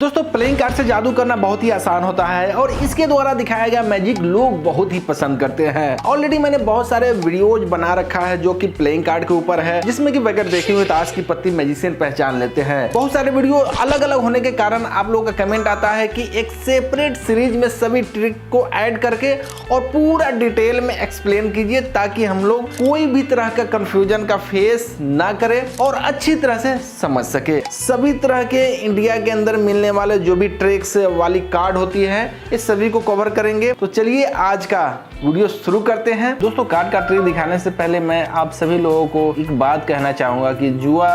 दोस्तों playing card से जादू करना बहुत ही आसान होता है और इसके द्वारा दिखाया गया मैजिक लोग बहुत ही पसंद करते हैं। ऑलरेडी मैंने बहुत सारे वीडियोज बना रखा है जो कि प्लेइंग कार्ड के ऊपर है, जिसमें कि बगैर देखे हुए ताश की पत्ती मैजिशियन पहचान लेते हैं। बहुत सारे वीडियो अलग अलग होने के कारण आप लोगों का कमेंट आता है कि एक सेपरेट सीरीज में सभी ट्रिक को ऐड करके और पूरा डिटेल में एक्सप्लेन कीजिए, ताकि हम लोग कोई भी तरह का कंफ्यूजन का फेस ना करें और अच्छी तरह से समझ सके। सभी तरह के इंडिया के अंदर मिलने वाले जो भी ट्रिक्स वाली कार्ड होती है, इस सभी को कवर करेंगे। तो चलिए आज का वीडियो शुरू करते हैं। दोस्तों कार्ड का ट्रिक दिखाने से पहले मैं आप सभी लोगों को एक बात कहना चाहूंगा कि जुआ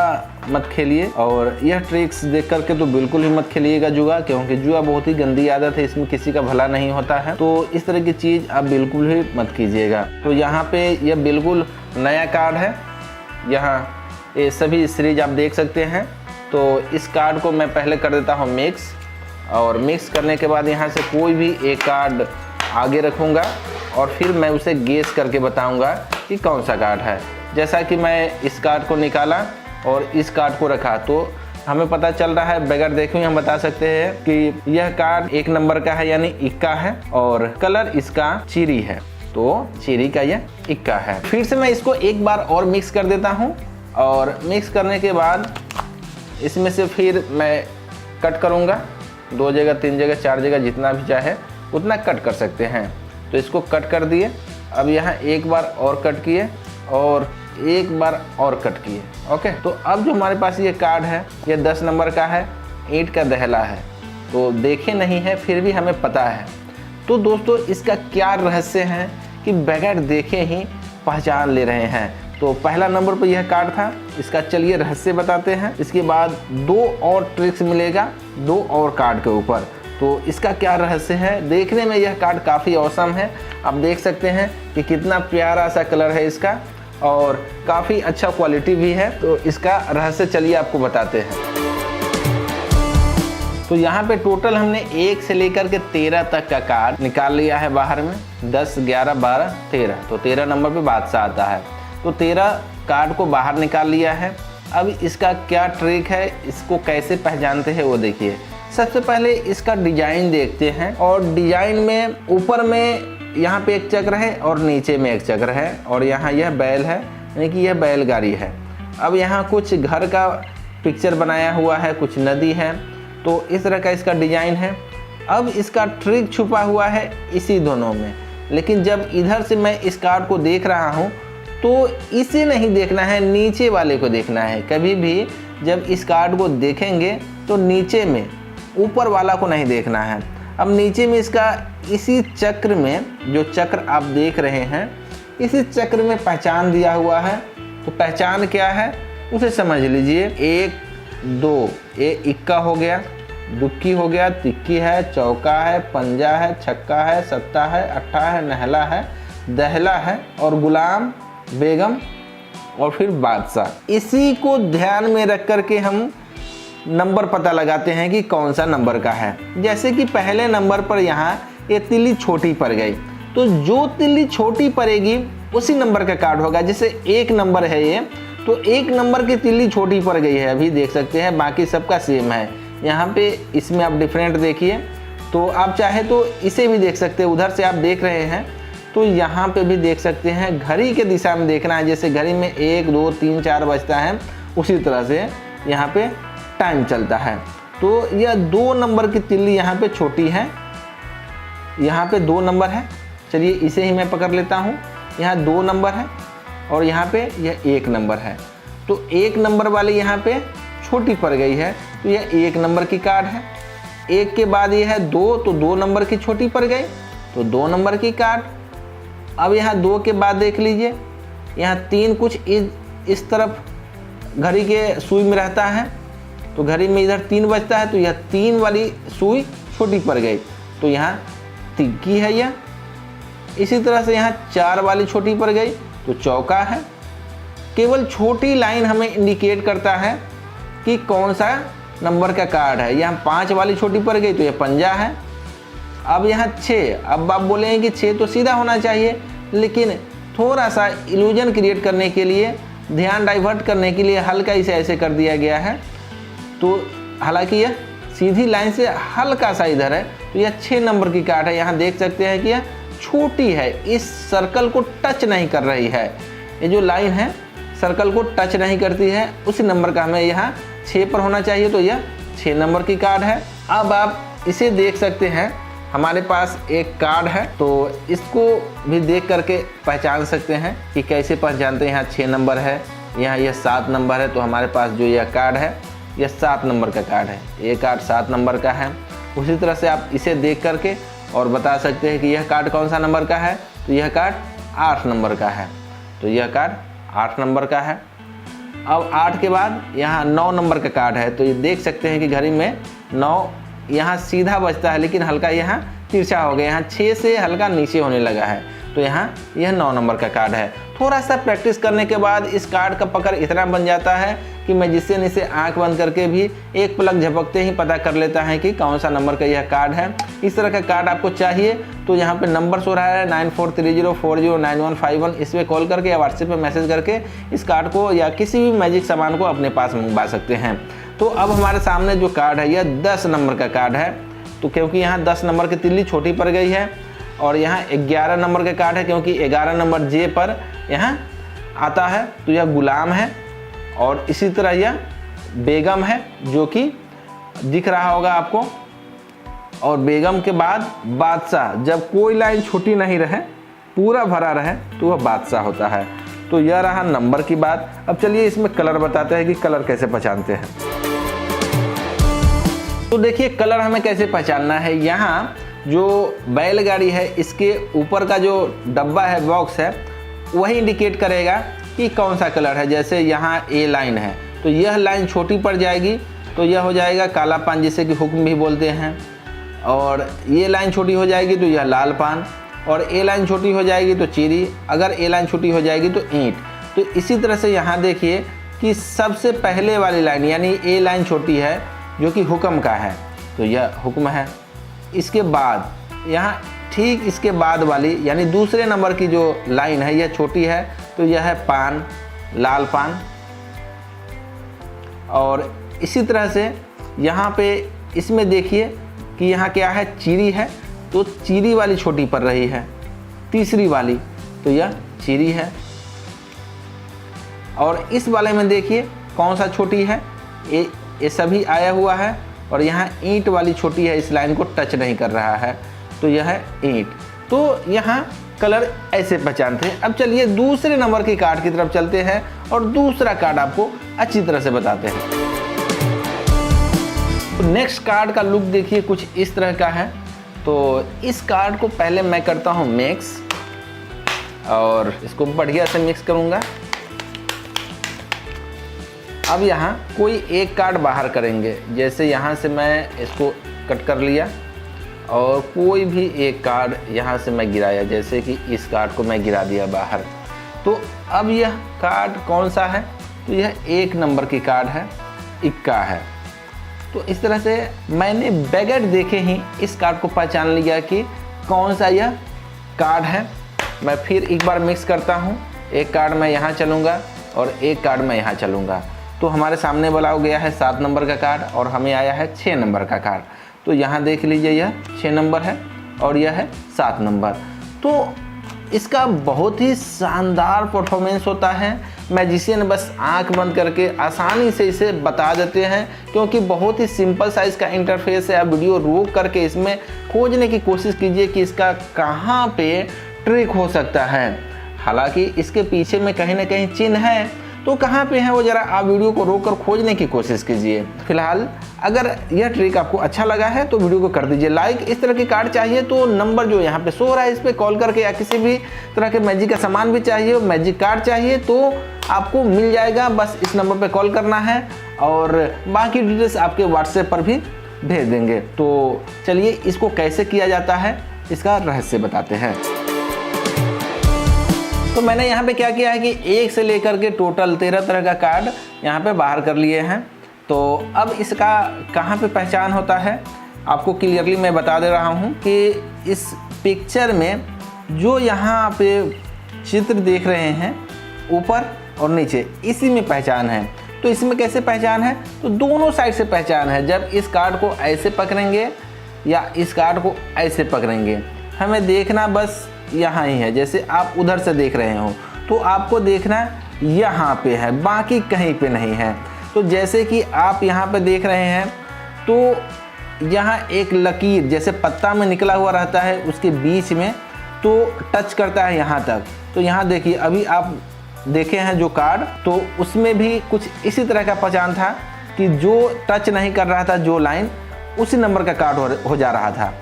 मत खेलिए, और यह ट्रिक्स देख करके तो बिल्कुल ही मत खेलिएगा जुआ, क्योंकि जुआ बहुत ही गंदी आदत है, इसमें किसी का भला नहीं होता है। तो इस तरह की चीज आप बिल्कुल ही मत कीजिएगा। तो यहाँ पे यह बिल्कुल नया कार्ड है, यहाँ ये सभी सीरीज आप देख सकते हैं। तो इस कार्ड को मैं पहले कर देता हूँ मिक्स, और मिक्स करने के बाद यहाँ से कोई भी एक कार्ड आगे रखूँगा और फिर मैं उसे गेस करके बताऊँगा कि कौन सा कार्ड है। जैसा कि मैं इस कार्ड को निकाला और इस कार्ड को रखा, तो हमें पता चल रहा है, बगैर देखे हुए हम बता सकते हैं कि यह कार्ड 1 नंबर का है, यानी इक्का है, और कलर इसका चीरी है, तो चीरी का यह इक्का है। फिर से मैं इसको एक बार और मिक्स कर देता हूँ, और मिक्स करने के बाद इसमें से फिर मैं कट करूँगा 2 जगह 3 जगह 4 जगह, जितना भी चाहे उतना कट कर सकते हैं। तो इसको कट कर दिए। अब यहाँ एक बार और कट किए और एक बार और कट किए। ओके, तो अब जो हमारे पास ये कार्ड है, ये 10 नंबर का है, ईंट का दहला है। तो देखे नहीं है फिर भी हमें पता है। तो दोस्तों इसका क्या रहस्य है कि बगैर देखे ही पहचान ले रहे हैं। तो पहला नंबर पर यह कार्ड था, इसका चलिए रहस्य बताते हैं। इसके बाद 2 और ट्रिक्स मिलेगा 2 और कार्ड के ऊपर। तो इसका क्या रहस्य है, देखने में यह कार्ड काफ़ी औसम है। आप देख सकते हैं कि कितना प्यारा सा कलर है इसका, और काफ़ी अच्छा क्वालिटी भी है। तो इसका रहस्य चलिए आपको बताते हैं। तो यहाँ पे टोटल हमने 1 से लेकर के 13 तक का कार्ड निकाल लिया है बाहर में। 10, 11, 12, 13, तो 13 नंबर पे बादशाह आता है। तो 13 कार्ड को बाहर निकाल लिया है। अब इसका क्या ट्रिक है, इसको कैसे पहचानते हैं वो देखिए। सबसे पहले इसका डिजाइन देखते हैं, और डिजाइन में ऊपर में यहाँ पे एक चक्र है और नीचे में एक चक्र है, और यहाँ यह बैल है, यानी कि यह बैलगाड़ी है। अब यहाँ कुछ घर का पिक्चर बनाया हुआ है, कुछ नदी है, तो इस तरह का इसका डिजाइन है। अब इसका ट्रिक छुपा हुआ है इसी दोनों में, लेकिन जब इधर से मैं इस कार्ड को देख रहा हूँ तो इसे नहीं देखना है, नीचे वाले को देखना है। कभी भी जब इस कार्ड को देखेंगे तो नीचे में, ऊपर वाला को नहीं देखना है। अब नीचे में इसका इसी चक्र में, जो चक्र आप देख रहे हैं, इसी चक्र में पहचान दिया हुआ है। तो पहचान क्या है उसे समझ लीजिए। 1, 2, ये इक्का हो गया, दुक्की हो गया, तिक्की है, चौका है, पंजा है, छक्का है, सत्ता है, अट्ठा है, नहला है, दहला है, और गुलाम, बेगम, और फिर बादशाह। इसी को ध्यान में रख करके हम नंबर पता लगाते हैं कि कौन सा नंबर का है। जैसे कि पहले नंबर पर यहाँ ये तिल्ली छोटी पड़ गई, तो जो तिल्ली छोटी पड़ेगी उसी नंबर का कार्ड होगा। जैसे 1 नंबर है ये, तो 1 नंबर की तिल्ली छोटी पड़ गई है, अभी देख सकते हैं, बाकी सबका सेम है। यहाँ पे इसमें आप डिफरेंट देखिए। तो आप चाहे तो इसे भी देख सकते हैं, उधर से आप देख रहे हैं तो यहाँ पे भी देख सकते हैं। घड़ी के दिशा में देखना है, जैसे घड़ी में 1, 2, 3, 4 बजता है, उसी तरह से यहाँ पे टाइम चलता है। तो यह 2 नंबर की तिल्ली यहाँ पे छोटी है, यहाँ पे 2 नंबर है। चलिए इसे ही मैं पकड़ लेता हूँ। यहाँ 2 नंबर है और यहाँ पे यह 1 नंबर है। तो 1 नंबर वाली यहाँ पे छोटी पड़ गई है, तो यह 1 नंबर की कार्ड है। 1 के बाद यह है 2, तो 2 नंबर की छोटी पड़ गई, तो 2 नंबर की कार्ड। अब यहाँ 2 के बाद देख लीजिए, यहाँ 3 कुछ इस तरफ घड़ी के सुई में रहता है, तो घड़ी में इधर 3 बजता है, तो यह 3 वाली सुई छोटी पड़ गई, तो यहाँ तिक्की है यह। इसी तरह से यहाँ 4 वाली छोटी पड़ गई, तो चौका है। केवल छोटी लाइन हमें इंडिकेट करता है कि कौन सा नंबर का कार्ड है। यहाँ 5 वाली छोटी पड़ गई, तो यह पंजा है। अब यहाँ 6, अब आप बोलेंगे कि 6 तो सीधा होना चाहिए, लेकिन थोड़ा सा इल्यूजन क्रिएट करने के लिए, ध्यान डाइवर्ट करने के लिए हल्का इसे ऐसे कर दिया गया है। तो हालांकि यह सीधी लाइन से हल्का सा इधर है, तो यह 6 नंबर की कार्ड है। यहाँ देख सकते हैं कि यह छोटी है, इस सर्कल को टच नहीं कर रही है। ये जो लाइन है सर्कल को टच नहीं करती है, उसी नंबर का हमें यहाँ 6 पर होना चाहिए, तो यह 6 नंबर की कार्ड है। अब आप इसे देख सकते हैं, हमारे पास एक कार्ड है, तो इसको भी देख करके पहचान सकते हैं कि कैसे पहचानते हैं। यहाँ 6 नंबर है, यहाँ यह 7 नंबर है, तो हमारे पास जो यह कार्ड है यह 7 नंबर का कार्ड है। ये कार्ड 7 नंबर का है। उसी तरह से आप इसे देख करके और बता सकते हैं कि यह कार्ड कौन सा नंबर का है, तो यह कार्ड 8 नंबर का है, तो यह कार्ड 8 नंबर का है। अब 8 के बाद यहाँ 9 नंबर का कार्ड है, तो ये देख सकते हैं कि घड़ी में 9 यहाँ सीधा बजता है, लेकिन हल्का यहाँ तिरछा हो गया, यहाँ 6 से हल्का नीचे होने लगा है, तो यहाँ यह 9 नंबर का कार्ड है। थोड़ा सा प्रैक्टिस करने के बाद इस कार्ड का पकड़ इतना बन जाता है कि मैजिशियन इसे आंख बंद करके भी एक पलक झपकते ही पता कर लेता है कि कौन सा नंबर का यह कार्ड है। इस तरह का कार्ड आपको चाहिए तो यहाँ पे नंबर सो रहा है 9430409151, इस पर कॉल करके या व्हाट्सएप पे मैसेज करके इस कार्ड को या किसी भी मैजिक सामान को अपने पास मंगवा सकते हैं। तो अब हमारे सामने जो कार्ड है यह 10 नंबर का कार्ड है, तो क्योंकि यहाँ 10 नंबर की तिल्ली छोटी पड़ गई है, और यहाँ 11 नंबर का कार्ड है क्योंकि 11 नंबर जे पर यहाँ आता है, तो यह गुलाम है। और इसी तरह यह बेगम है जो कि दिख रहा होगा आपको, और बेगम के बाद बादशाह, जब कोई लाइन छोटी नहीं रहे पूरा भरा रहे तो वह बादशाह होता है। तो यह रहा नंबर की बात। अब चलिए इसमें कलर बताते हैं कि कलर कैसे पहचानते हैं। तो देखिए कलर हमें कैसे पहचानना है। यहाँ जो बैलगाड़ी है इसके ऊपर का जो डब्बा है, बॉक्स है, वही इंडिकेट करेगा कि कौन सा कलर है। जैसे यहाँ ए लाइन है तो यह लाइन छोटी पड़ जाएगी तो यह हो जाएगा काला पान, जिसे कि हुक्म भी बोलते हैं। और ये लाइन छोटी हो जाएगी तो यह लाल पान, और ए लाइन छोटी हो जाएगी तो चीरी, अगर ए लाइन छोटी हो जाएगी तो ईंट। तो इसी तरह से यहाँ देखिए कि सबसे पहले वाली लाइन यानी ए लाइन छोटी है जो कि हुक्म का है, तो यह हुक्म है। इसके बाद यहाँ ठीक इसके बाद वाली यानी दूसरे नंबर की जो लाइन है यह छोटी है, तो यह है पान, लाल पान। और इसी तरह से यहाँ पे इसमें देखिए कि यहाँ क्या है, चीरी है, तो चीरी वाली छोटी पड़ रही है। तीसरी वाली तो यह चीरी है। और इस वाले में देखिए कौन सा छोटी है, ये सभी आया हुआ है, और यहाँ ईंट वाली छोटी है, इस लाइन को टच नहीं कर रहा है, तो यह है ईंट। तो यहाँ कलर ऐसे पहचानते हैं। अब चलिए दूसरे नंबर की कार्ड की तरफ चलते हैं और दूसरा कार्ड आपको अच्छी तरह से बताते हैं। तो नेक्स्ट कार्ड का लुक देखिए कुछ इस तरह का है। तो इस कार्ड को पहले मैं करता हूँ मिक्स, और इसको बढ़िया से मिक्स करूँगा। अब यहाँ कोई एक कार्ड बाहर करेंगे, जैसे यहाँ से मैं इसको कट कर लिया और कोई भी एक कार्ड यहाँ से मैं गिराया, जैसे कि इस कार्ड को मैं गिरा दिया बाहर। तो अब यह कार्ड कौन सा है, तो यह 1 नंबर की कार्ड है, इक्का है। तो इस तरह से मैंने बगैर देखे ही इस कार्ड को पहचान लिया कि कौन सा यह कार्ड है। मैं फिर एक बार मिक्स करता हूँ, एक कार्ड मैं यहाँ चलूँगा और एक कार्ड मैं यहाँ चलूँगा। तो हमारे सामने वाला हो गया है 7 नंबर का कार्ड और हमें आया है 6 नंबर का कार्ड। तो यहाँ देख लीजिए यह 6 नंबर है और यह है 7 नंबर। तो इसका बहुत ही शानदार परफॉर्मेंस होता है। मैजिशियन बस आंख बंद करके आसानी से इसे बता देते हैं, क्योंकि बहुत ही सिंपल साइज़ का इंटरफेस है। आप वीडियो रोक करके इसमें खोजने की कोशिश कीजिए कि इसका कहाँ पे ट्रिक हो सकता है। हालांकि इसके पीछे में कहीं ना कहीं चिन्ह है, तो कहाँ पे है वो ज़रा आप वीडियो को रोक कर खोजने की कोशिश कीजिए। फिलहाल अगर यह ट्रिक आपको अच्छा लगा है तो वीडियो को कर दीजिए लाइक। इस तरह की कार्ड चाहिए तो नंबर जो यहाँ पे शो हो रहा है इस पर कॉल करके, या किसी भी तरह के मैजिक का सामान भी चाहिए, मैजिक कार्ड चाहिए तो आपको मिल जाएगा। बस इस नंबर पे कॉल करना है और बाकी डिटेल्स आपके व्हाट्सएप पर भी भेज देंगे। तो चलिए इसको कैसे किया जाता है इसका रहस्य बताते हैं। तो मैंने यहाँ पे क्या किया है कि 1 से लेकर के टोटल 13 तरह का कार्ड यहाँ पे बाहर कर लिए हैं। तो अब इसका कहाँ पे पहचान होता है आपको क्लियरली मैं बता दे रहा हूँ कि इस पिक्चर में जो यहाँ पे चित्र देख रहे हैं ऊपर और नीचे, इसी में पहचान है। तो इसमें कैसे पहचान है, तो दोनों साइड से पहचान है। जब इस कार्ड को ऐसे पकड़ेंगे या इस कार्ड को ऐसे पकड़ेंगे, हमें देखना बस यहाँ ही है। जैसे आप उधर से देख रहे हो तो आपको देखना यहाँ पे है, बाकी कहीं पे नहीं है। तो जैसे कि आप यहाँ पे देख रहे हैं तो यहाँ एक लकीर जैसे पत्ता में निकला हुआ रहता है, उसके बीच में तो टच करता है यहाँ तक। तो यहाँ देखिए, अभी आप देखे हैं जो कार्ड, तो उसमें भी कुछ इसी तरह का पहचान था कि जो टच नहीं कर रहा था जो लाइन, उसी नंबर का कार्ड हो जा रहा था।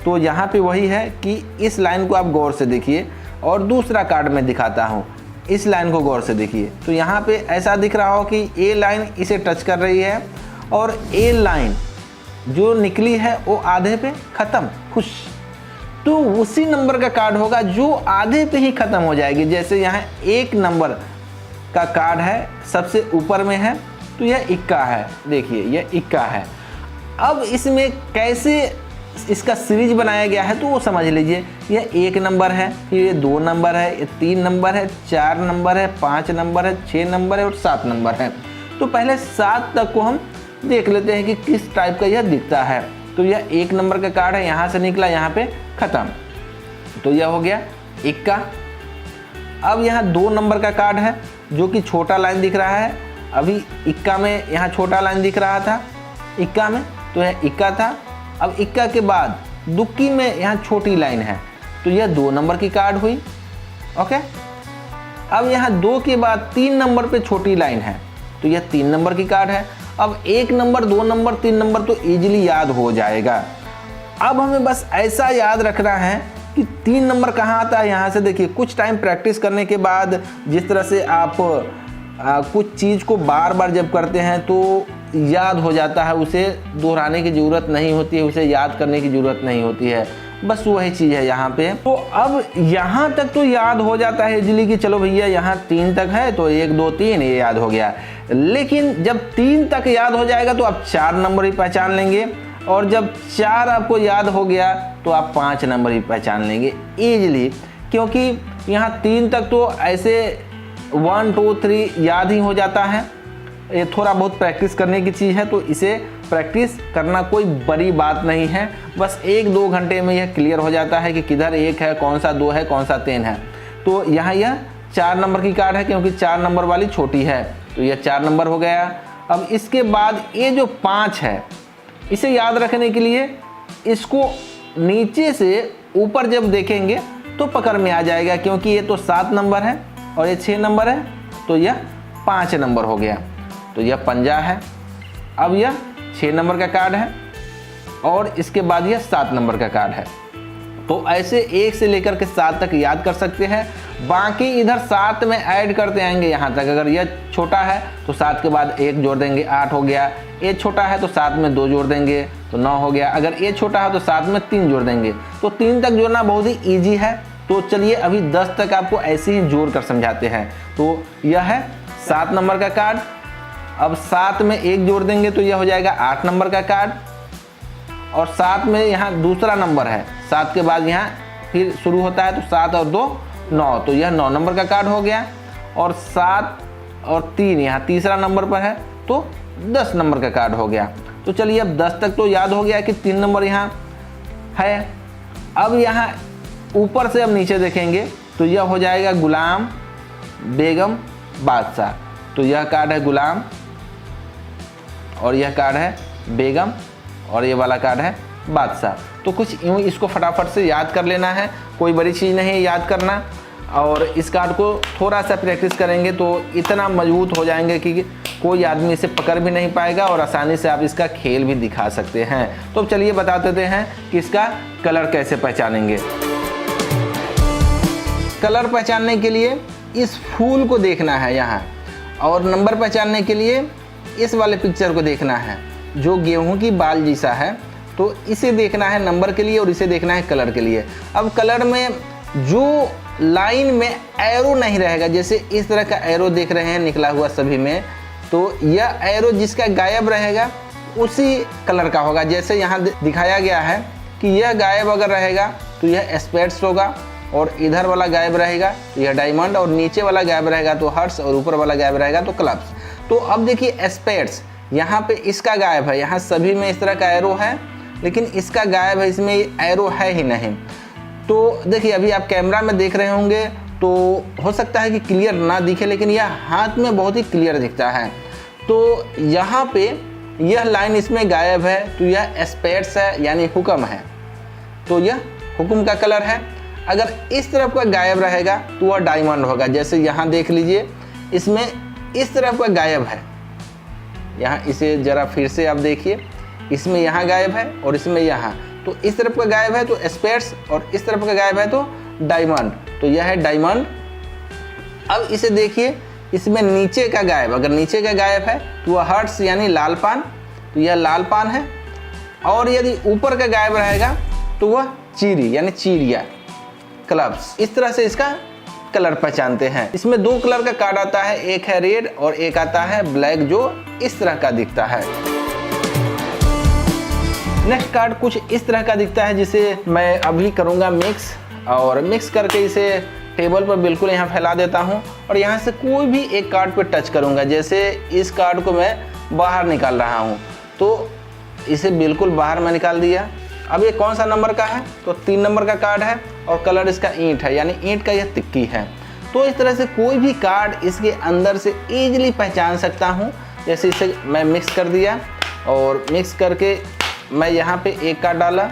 तो यहाँ पे वही है कि इस लाइन को आप गौर से देखिए, और दूसरा कार्ड मैं दिखाता हूँ, इस लाइन को गौर से देखिए। तो यहाँ पे ऐसा दिख रहा हो कि ए लाइन इसे टच कर रही है और ए लाइन जो निकली है वो आधे पे ख़त्म, खुश। तो उसी नंबर का कार्ड होगा जो आधे पे ही ख़त्म हो जाएगी। जैसे यहाँ 1 नंबर का कार्ड है, सबसे ऊपर में है, तो यह इक्का है। देखिए यह इक्का है। अब इसमें कैसे इसका सीरीज बनाया गया है तो वो समझ लीजिए। यह 1 नंबर है, फिर ये 2 नंबर है, ये 3 नंबर है, 4 नंबर है, 5 नंबर है, 6 नंबर है और 7 नंबर है। तो पहले 7 तक को हम देख लेते हैं कि किस टाइप का यह दिखता है। तो यह 1 नंबर का कार्ड है, यहाँ से निकला, यहाँ पे ख़त्म। तो यह हो गया इक्का। अब यहाँ 2 नंबर का कार्ड है जो कि छोटा लाइन दिख रहा है। अभी इक्का में यहाँ छोटा लाइन दिख रहा था इक्का में, तो यह इक्का था। अब इक्का के बाद दुक्की में यहाँ छोटी लाइन है, तो यह 2 नंबर की कार्ड हुई। ओके, अब यहाँ 2 के बाद 3 नंबर पे छोटी लाइन है, तो यह 3 नंबर की कार्ड है। अब 1 नंबर, 2 नंबर, 3 नंबर तो इजीली याद हो जाएगा। अब हमें बस ऐसा याद रखना है कि 3 नंबर कहाँ आता है। यहाँ से देखिए, कुछ टाइम प्रैक्टिस करने के बाद जिस तरह से आप कुछ चीज़ को बार बार जब करते हैं तो याद हो जाता है, उसे दोहराने की ज़रूरत नहीं होती है, उसे याद करने की ज़रूरत नहीं होती है। बस वही चीज़ है यहाँ पे। तो अब यहाँ तक तो याद हो जाता है इजीली कि चलो भैया यहाँ 3 तक है तो 1 2 3 ये याद हो गया। लेकिन जब 3 तक याद हो जाएगा तो आप 4 नंबर ही पहचान लेंगे, और जब 4 आपको याद हो गया तो आप 5 नंबर ही पहचान लेंगे ईजिली। क्योंकि यहाँ 3 तक तो ऐसे 1 2 3 याद ही हो जाता है। ये थोड़ा बहुत प्रैक्टिस करने की चीज़ है, तो इसे प्रैक्टिस करना कोई बड़ी बात नहीं है। बस 1-2 घंटे में यह क्लियर हो जाता है कि किधर 1 है, कौन सा 2 है, कौन सा 3 है। तो यहाँ यह 4 नंबर की कार्ड है, क्योंकि 4 नंबर वाली छोटी है, तो यह 4 नंबर हो गया। अब इसके बाद ये जो 5 है, इसे याद रखने के लिए इसको नीचे से ऊपर जब देखेंगे तो पकड़ में आ जाएगा, क्योंकि ये तो 7 नंबर है और ये 6 नंबर है, तो यह 5 नंबर हो गया। तो यह पंजा है। अब यह 6 नंबर का कार्ड है और इसके बाद यह 7 नंबर का कार्ड है। तो ऐसे 1 से लेकर के 7 तक याद कर सकते हैं। बाकी इधर 7 में ऐड करते आएंगे यहाँ तक। अगर यह छोटा है तो 7 के बाद 1 जोड़ देंगे, 8 हो गया। ये छोटा है तो 7 में 2 जोड़ देंगे तो 9 हो गया। अगर ये छोटा है तो 7 में 3 जोड़ देंगे। तो 3 तक जोड़ना बहुत ही ईजी है। तो चलिए अभी 10 तक आपको ऐसे ही जोड़ कर समझाते हैं। तो यह है 7 नंबर का कार्ड। अब 7 में 1 जोड़ देंगे तो यह हो जाएगा 8 नंबर का कार्ड। और 7 में यहाँ दूसरा नंबर है, 7 के बाद यहाँ फिर शुरू होता है, तो 7 और 2 9, तो यह 9 नंबर का कार्ड हो गया। और 7 और 3 यहाँ तीसरा नंबर पर है, तो 10 नंबर का कार्ड हो गया। तो चलिए अब 10 तक तो याद हो गया कि 3 नंबर यहाँ है। अब यहाँ ऊपर से अब नीचे देखेंगे तो यह हो जाएगा गुलाम, बेगम, बादशाह। तो यह कार्ड है गुलाम और यह कार्ड है बेगम और ये वाला कार्ड है बादशाह। तो कुछ यूँ इसको फटाफट से याद कर लेना है, कोई बड़ी चीज़ नहीं है याद करना। और इस कार्ड को थोड़ा सा प्रैक्टिस करेंगे तो इतना मजबूत हो जाएंगे कि कोई आदमी इसे पकड़ भी नहीं पाएगा और आसानी से आप इसका खेल भी दिखा सकते हैं। तो चलिए बता देते हैं कि इसका कलर कैसे पहचानेंगे। कलर पहचानने के लिए इस फूल को देखना है यहाँ, और नंबर पहचानने के लिए इस वाले पिक्चर को देखना है जो गेहूं की बाल जैसा है। तो इसे देखना है नंबर के लिए और इसे देखना है कलर के लिए। अब कलर में जो लाइन में एरो नहीं रहेगा, जैसे इस तरह का एरो देख रहे हैं निकला हुआ सभी में, तो यह एरो जिसका गायब रहेगा उसी कलर का होगा। जैसे यहाँ दिखाया गया है कि यह गायब अगर रहेगा तो यह स्पेड्स होगा, और इधर वाला गायब रहेगा तो यह डायमंड, और नीचे वाला गायब रहेगा तो हर्ट्स, और ऊपर वाला गायब रहेगा तो क्लब्स। तो अब देखिए स्पेड्स, यहाँ पे इसका गायब है, यहाँ सभी में इस तरह का एरो है लेकिन इसका गायब है, इसमें एरो है ही नहीं। तो देखिए अभी आप कैमरा में देख रहे होंगे तो हो सकता है कि क्लियर ना दिखे, लेकिन यह हाथ में बहुत ही क्लियर दिखता है। तो यहाँ पे यह लाइन इसमें गायब है, तो यह स्पेड्स है यानी हुक्म है, तो यह हुक्म का कलर है। अगर इस तरफ का गायब रहेगा तो वह डायमंड होगा। जैसे यहाँ देख लीजिए, इसमें इस तरफ का गायब है, यहाँ इसे ज़रा फिर से आप देखिए, इसमें यहाँ गायब है और इसमें यहाँ, तो इस तरफ का गायब है तो स्पेड्स और इस तरफ का गायब है तो डायमंड, तो यह है डायमंड। अब इसे देखिए, इसमें नीचे का गायब, अगर नीचे का गायब है तो वह हर्ट्स यानी लाल पान, तो यह लाल पान है। और यदि ऊपर का गायब रहेगा तो वह चीरी यानी चीरिया, क्लब्स। इस तरह से इसका कलर पहचानते हैं। इसमें दो कलर का कार्ड आता है, एक है रेड और एक आता है ब्लैक, जो इस तरह का दिखता है। नेक्स्ट कार्ड कुछ इस तरह का दिखता है, जिसे मैं अभी करूंगा मिक्स, और मिक्स करके इसे टेबल पर बिल्कुल यहाँ फैला देता हूँ और यहाँ से कोई भी एक कार्ड पर टच करूँगा। जैसे इस कार्ड को मैं बाहर निकाल रहा हूँ, तो इसे बिल्कुल बाहर में निकाल दिया। अब ये कौन सा नंबर का है, तो 3 नंबर का कार्ड है और कलर इसका ईंट है, यानी ईंट का यह तिक्की है। तो इस तरह से कोई भी कार्ड इसके अंदर से ईजिली पहचान सकता हूँ। जैसे इसे मैं मिक्स कर दिया और मिक्स करके मैं यहाँ पे एक कार्ड डाला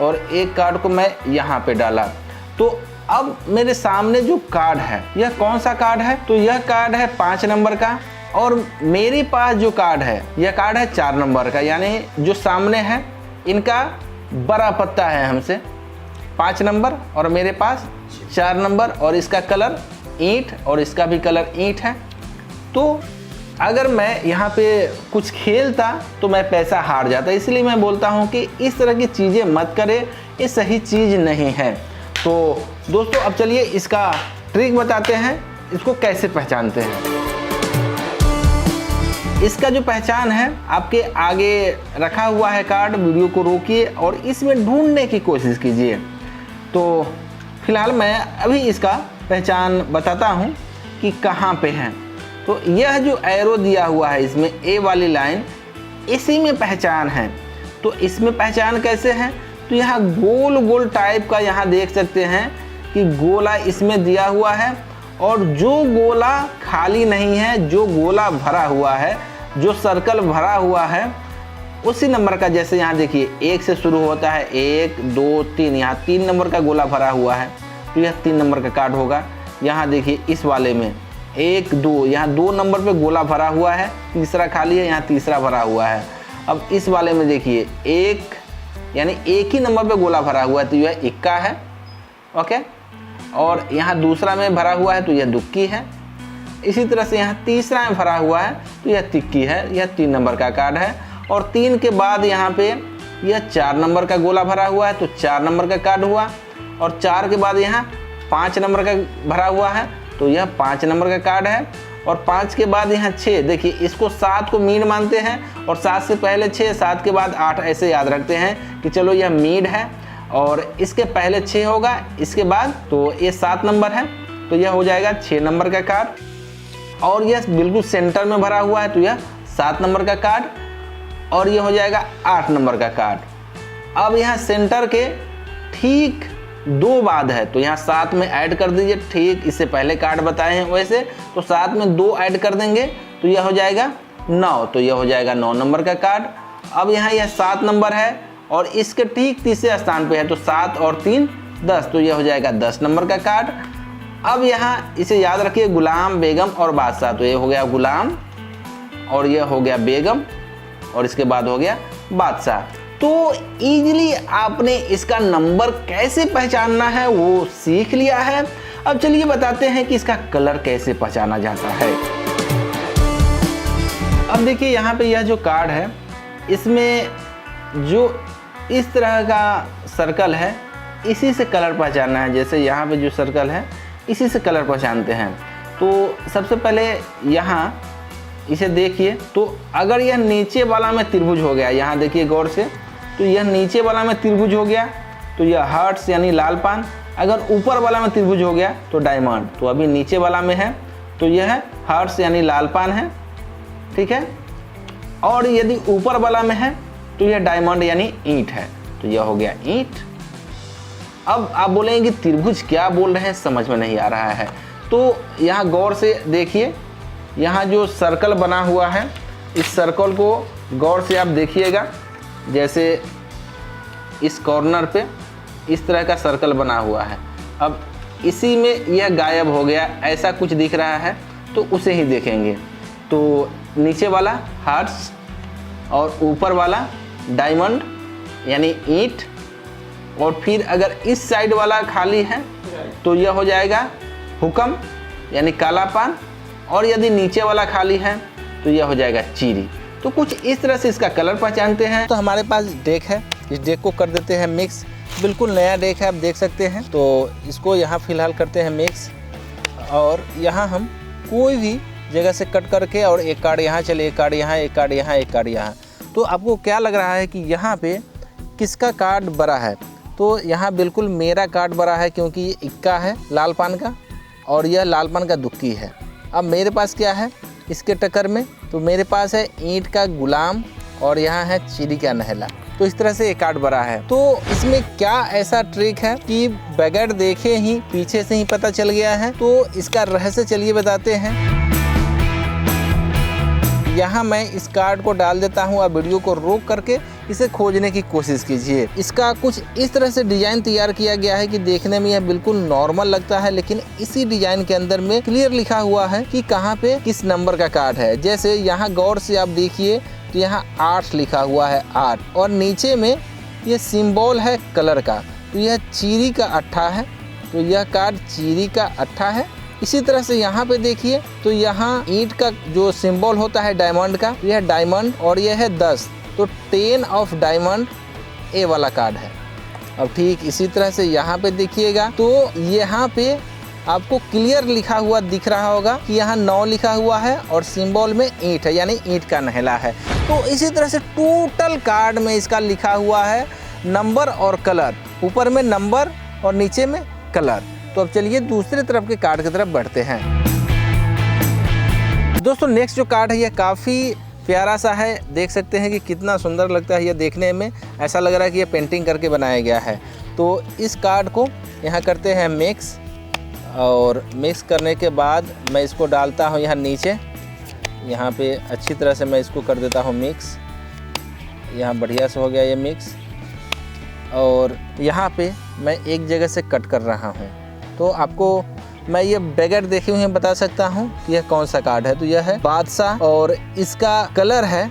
और एक कार्ड को मैं यहाँ पे डाला, तो अब मेरे सामने जो कार्ड है यह कौन सा कार्ड है, तो यह कार्ड है 5 नंबर का, और मेरे पास जो कार्ड है यह कार्ड है 4 नंबर का, यानी जो सामने है इनका बड़ा पत्ता है हमसे 5 नंबर और मेरे पास 4 नंबर, और इसका कलर ईंट और इसका भी कलर ईंट है। तो अगर मैं यहाँ पे कुछ खेलता तो मैं पैसा हार जाता, इसलिए मैं बोलता हूँ कि इस तरह की चीज़ें मत करें, ये सही चीज़ नहीं है। तो दोस्तों अब चलिए इसका ट्रिक बताते हैं, इसको कैसे पहचानते हैं। इसका जो पहचान है आपके आगे रखा हुआ है कार्ड, वीडियो को रोकिए और इसमें ढूंढने की कोशिश कीजिए। तो फिलहाल मैं अभी इसका पहचान बताता हूँ कि कहाँ पे है। तो यह जो एरो दिया हुआ है इसमें ए वाली लाइन, इसी में पहचान है। तो इसमें पहचान कैसे है, तो यहाँ गोल गोल टाइप का यहाँ देख सकते हैं कि गोला इसमें दिया हुआ है, और जो गोला खाली नहीं है, जो गोला भरा हुआ है, जो सर्कल भरा हुआ है उसी नंबर का, जैसे यहाँ देखिए 1 से शुरू होता है, 1 2 3, यहाँ 3 नंबर का गोला भरा हुआ है, तो यह 3 नंबर का कार्ड होगा। यहाँ देखिए इस वाले में 1 2, यहाँ 2 नंबर पे गोला भरा हुआ है, तीसरा खाली है, यहाँ तीसरा भरा हुआ है। अब इस वाले में देखिए 1 यानी एक ही नंबर पे गोला भरा हुआ है, तो यह इक्का है, ओके। और यहाँ दूसरा में भरा हुआ है तो यह दुक्की है। इसी तरह से यहाँ तीसरा में भरा हुआ है तो यह तिक्की है, यह 3 नंबर का कार्ड है। और 3 के बाद यहाँ पे यह 4 नंबर का गोला भरा हुआ है तो 4 नंबर का कार्ड हुआ, और 4 के बाद यहाँ 5 नंबर का भरा हुआ है तो यह 5 नंबर का कार्ड है। और 5 के बाद यहाँ 6, देखिए इसको 7 को मीड मानते हैं, और 7 से पहले 6, 7 के बाद 8, ऐसे याद रखते हैं कि चलो यह मीड है, और इसके पहले 6 होगा, इसके बाद तो ये 7 नंबर है, तो यह हो जाएगा 6 नंबर का कार्ड। और यह बिल्कुल सेंटर में भरा हुआ है तो यह 7 नंबर का कार्ड, और यह हो जाएगा 8 नंबर का कार्ड। अब यहाँ सेंटर के ठीक 2 बाद है तो यहाँ 7 में ऐड कर दीजिए, ठीक इससे पहले कार्ड बताए हैं वैसे, तो 7 में 2 ऐड कर देंगे तो यह हो जाएगा 9, तो यह हो जाएगा 9 नंबर का कार्ड। अब यहाँ यह 7 नंबर है और इसके ठीक तीसरे स्थान पे है तो 7 और 3 10, तो यह हो जाएगा 10 नंबर का कार्ड। अब यहाँ इसे याद रखिए, गुलाम, बेगम और बादशाह, तो ये हो गया गुलाम और यह हो गया बेगम और इसके बाद हो गया बादशाह। तो इजीली आपने इसका नंबर कैसे पहचानना है वो सीख लिया है। अब चलिए बताते हैं कि इसका कलर कैसे पहचाना जाता है। अब देखिए यहाँ पे यह जो कार्ड है इसमें जो इस तरह का सर्कल है इसी से कलर पहचानना है। जैसे यहाँ पे जो सर्कल है इसी से कलर पहचानते हैं। तो सबसे पहले यहाँ इसे देखिए, तो अगर यह नीचे वाला में त्रिभुज हो गया, यहाँ देखिए गौर से, तो यह नीचे वाला में त्रिभुज हो गया तो यह हार्ट्स यानी लाल पान। अगर ऊपर वाला में त्रिभुज हो गया तो डायमंड। तो अभी नीचे वाला में है तो यह हार्ट्स यानी लाल पान है, ठीक है। और यदि ऊपर वाला में है तो यह डायमंड यानी ईंट है, तो यह हो गया ईंट। अब आप बोलेंगे कि त्रिभुज क्या बोल रहे हैं, समझ में नहीं आ रहा है। तो यहाँ गौर से देखिए, यहाँ जो सर्कल बना हुआ है, इस सर्कल को गौर से आप देखिएगा। जैसे इस कॉर्नर पे इस तरह का सर्कल बना हुआ है। अब इसी में यह गायब हो गया, ऐसा कुछ दिख रहा है, तो उसे ही देखेंगे। तो नीचे वाला हार्ट्स और ऊपर वाला डायमंड यानी ईंट, और फिर अगर इस साइड वाला खाली है तो यह हो जाएगा हुक्म यानी कालापान, और यदि नीचे वाला खाली है तो यह हो जाएगा चीरी। तो कुछ इस तरह से इसका कलर पहचानते हैं। तो हमारे पास डेक है, इस डेक को कर देते हैं मिक्स। बिल्कुल नया डेक है, आप देख सकते हैं। तो इसको यहाँ फिलहाल करते हैं मिक्स, और यहाँ हम कोई भी जगह से कट करके, और एक कार्ड यहाँ चले, एक कार्ड यहाँ, एक कार्ड यहाँ, एक कार्ड यहाँ। तो आपको क्या लग रहा है कि यहाँ पे किसका कार्ड बड़ा है? तो यहाँ बिल्कुल मेरा कार्ड बड़ा है, क्योंकि ये इक्का है लाल पान का, और यह लाल पान का दुक्की है। अब मेरे पास क्या है इसके टक्कर में? तो मेरे पास है ईंट का गुलाम, और यहाँ है चीरी का नहला। तो इस तरह से एक कार्ड बड़ा है। तो इसमें क्या ऐसा ट्रिक है कि बगैर देखे ही पीछे से ही पता चल गया है? तो इसका रहस्य चलिए बताते हैं। यहाँ मैं इस कार्ड को डाल देता हूँ, आप वीडियो को रोक करके इसे खोजने की कोशिश कीजिए। इसका कुछ इस तरह से डिजाइन तैयार किया गया है कि देखने में यह बिल्कुल नॉर्मल लगता है, लेकिन इसी डिजाइन के अंदर में क्लियर लिखा हुआ है कि कहाँ पे किस नंबर का कार्ड है। जैसे यहाँ गौर से आप देखिए तो यहाँ 8 लिखा हुआ है, 8, और नीचे में ये सिंबल है कलर का, तो यह चीरी का अट्ठा है, तो यह कार्ड चीरी का अट्ठा है। इसी तरह से यहाँ पे देखिए तो यहाँ ईंट का जो सिंबल होता है डायमंड का, यह डायमंड, और यह है 10, तो 10 ऑफ डायमंड ए वाला कार्ड है। अब ठीक इसी तरह से यहाँ पे देखिएगा तो यहाँ पे आपको क्लियर लिखा हुआ दिख रहा होगा कि यहाँ 9 लिखा हुआ है, और सिंबल में ईंट है यानी ईंट का नहला है। तो इसी तरह से टोटल कार्ड में इसका लिखा हुआ है नंबर और कलर, ऊपर में नंबर और नीचे में कलर। तो अब चलिए दूसरे तरफ के कार्ड की तरफ बढ़ते हैं। दोस्तों नेक्स्ट जो कार्ड है यह काफ़ी प्यारा सा है, देख सकते हैं कि कितना सुंदर लगता है यह देखने में, ऐसा लग रहा है कि यह पेंटिंग करके बनाया गया है। तो इस कार्ड को यहाँ करते हैं मिक्स, और मिक्स करने के बाद मैं इसको डालता हूँ यहाँ नीचे, यहाँ पे अच्छी तरह से मैं इसको कर देता हूँ मिक्स। यहाँ बढ़िया से हो गया ये मिक्स, और यहाँ पे मैं एक जगह से कट कर रहा हूँ। तो आपको मैं ये बगैर देखे हुए बता सकता हूँ कि यह कौन सा कार्ड है। तो यह है बादशाह, और इसका कलर है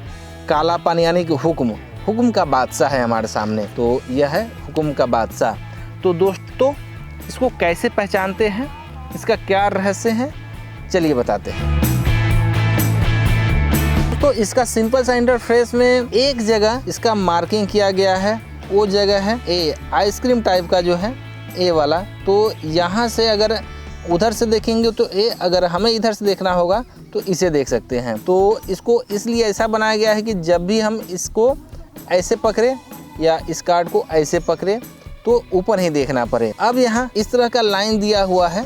काला पान यानी कि हुक्म का बादशाह है हमारे सामने। तो यह है हुक्म का बादशाह। तो दोस्तों इसको कैसे पहचानते हैं, इसका क्या रहस्य है, चलिए बताते हैं। तो इसका सिंपल सा इंटरफेस में एक जगह इसका मार्किंग किया गया है, वो जगह है ए, आइसक्रीम टाइप का जो है ए वाला। तो यहाँ से अगर उधर से देखेंगे तो ए, अगर हमें इधर से देखना होगा तो इसे देख सकते हैं। तो इसको इसलिए ऐसा बनाया गया है कि जब भी हम इसको ऐसे पकड़े या इस कार्ड को ऐसे पकड़े तो ऊपर ही देखना पड़े। अब यहाँ इस तरह का लाइन दिया हुआ है,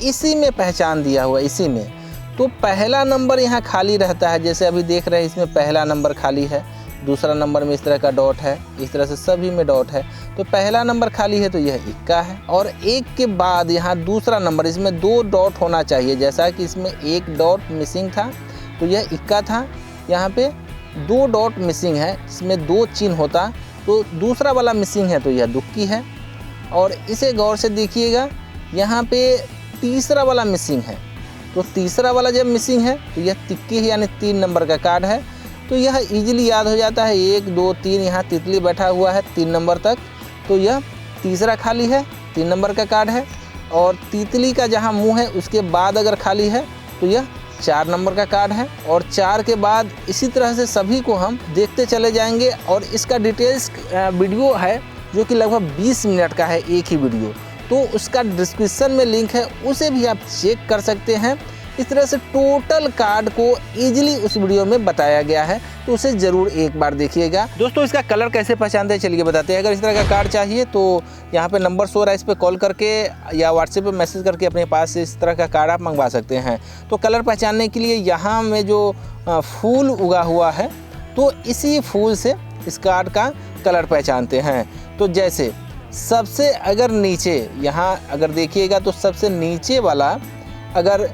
इसी में पहचान दिया हुआ है, इसी में। तो पहला नंबर यहाँ खाली रहता है, जैसे अभी देख रहे हैं इसमें पहला नंबर खाली है, दूसरा नंबर में इस तरह का डॉट है, इस तरह से सभी में डॉट है। तो पहला नंबर खाली है तो यह इक्का है, और एक के बाद यहाँ दूसरा नंबर, इसमें 2 डॉट होना चाहिए। जैसा कि इसमें 1 डॉट मिसिंग था तो यह इक्का था, यहाँ पे 2 डॉट मिसिंग है, इसमें 2 चिन्ह होता तो दूसरा वाला मिसिंग है तो यह दुक्की है। और इसे गौर से देखिएगा, यहाँ पे तीसरा वाला मिसिंग है, तो तीसरा वाला जब मिसिंग है तो यह तिक्की है यानी 3 नंबर का कार्ड है। तो यह इजीली याद हो जाता है, 1 2 3, यहाँ तितली बैठा हुआ है 3 नंबर तक, तो यह तीसरा खाली है, 3 नंबर का कार्ड है। और तितली का जहाँ मुंह है उसके बाद अगर खाली है तो यह 4 नंबर का कार्ड है। और 4 के बाद इसी तरह से सभी को हम देखते चले जाएंगे। और इसका डिटेल्स वीडियो है जो कि लगभग 20 मिनट का है, एक ही वीडियो, तो उसका डिस्क्रिप्शन में लिंक है, उसे भी आप चेक कर सकते हैं। इस तरह से टोटल कार्ड को इजीली उस वीडियो में बताया गया है, तो उसे ज़रूर एक बार देखिएगा। दोस्तों इसका कलर कैसे पहचानते हैं चलिए बताते हैं। अगर इस तरह का कार्ड चाहिए तो यहाँ पे नंबर शो रहा है, इस पर कॉल करके या व्हाट्सएप पे मैसेज करके अपने पास से इस तरह का कार्ड आप मंगवा सकते हैं। तो कलर पहचानने के लिए यहाँ में जो फूल उगा हुआ है तो इसी फूल से इस कार्ड का कलर पहचानते हैं। तो जैसे सबसे अगर नीचे यहाँ अगर देखिएगा तो सबसे नीचे वाला अगर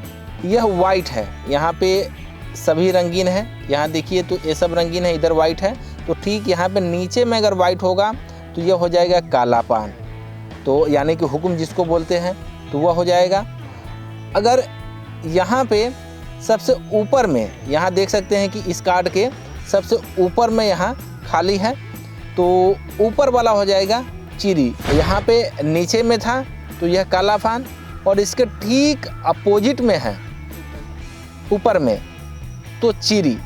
यह वाइट है, यहाँ पे सभी रंगीन है, यहाँ देखिए तो ये सब रंगीन है, इधर वाइट है, तो ठीक यहाँ पे नीचे में अगर वाइट होगा तो यह हो जाएगा काला पान, तो यानी कि हुक्म जिसको बोलते हैं तो वह हो जाएगा। अगर यहाँ पे सबसे ऊपर में यहाँ देख सकते हैं कि इस कार्ड के सबसे ऊपर में यहाँ खाली है तो ऊपर वाला हो जाएगा चीरी। यहाँ पे नीचे में था तो यह काला पान, और इसके ठीक अपोजिट में है ऊपर में तो चीरी।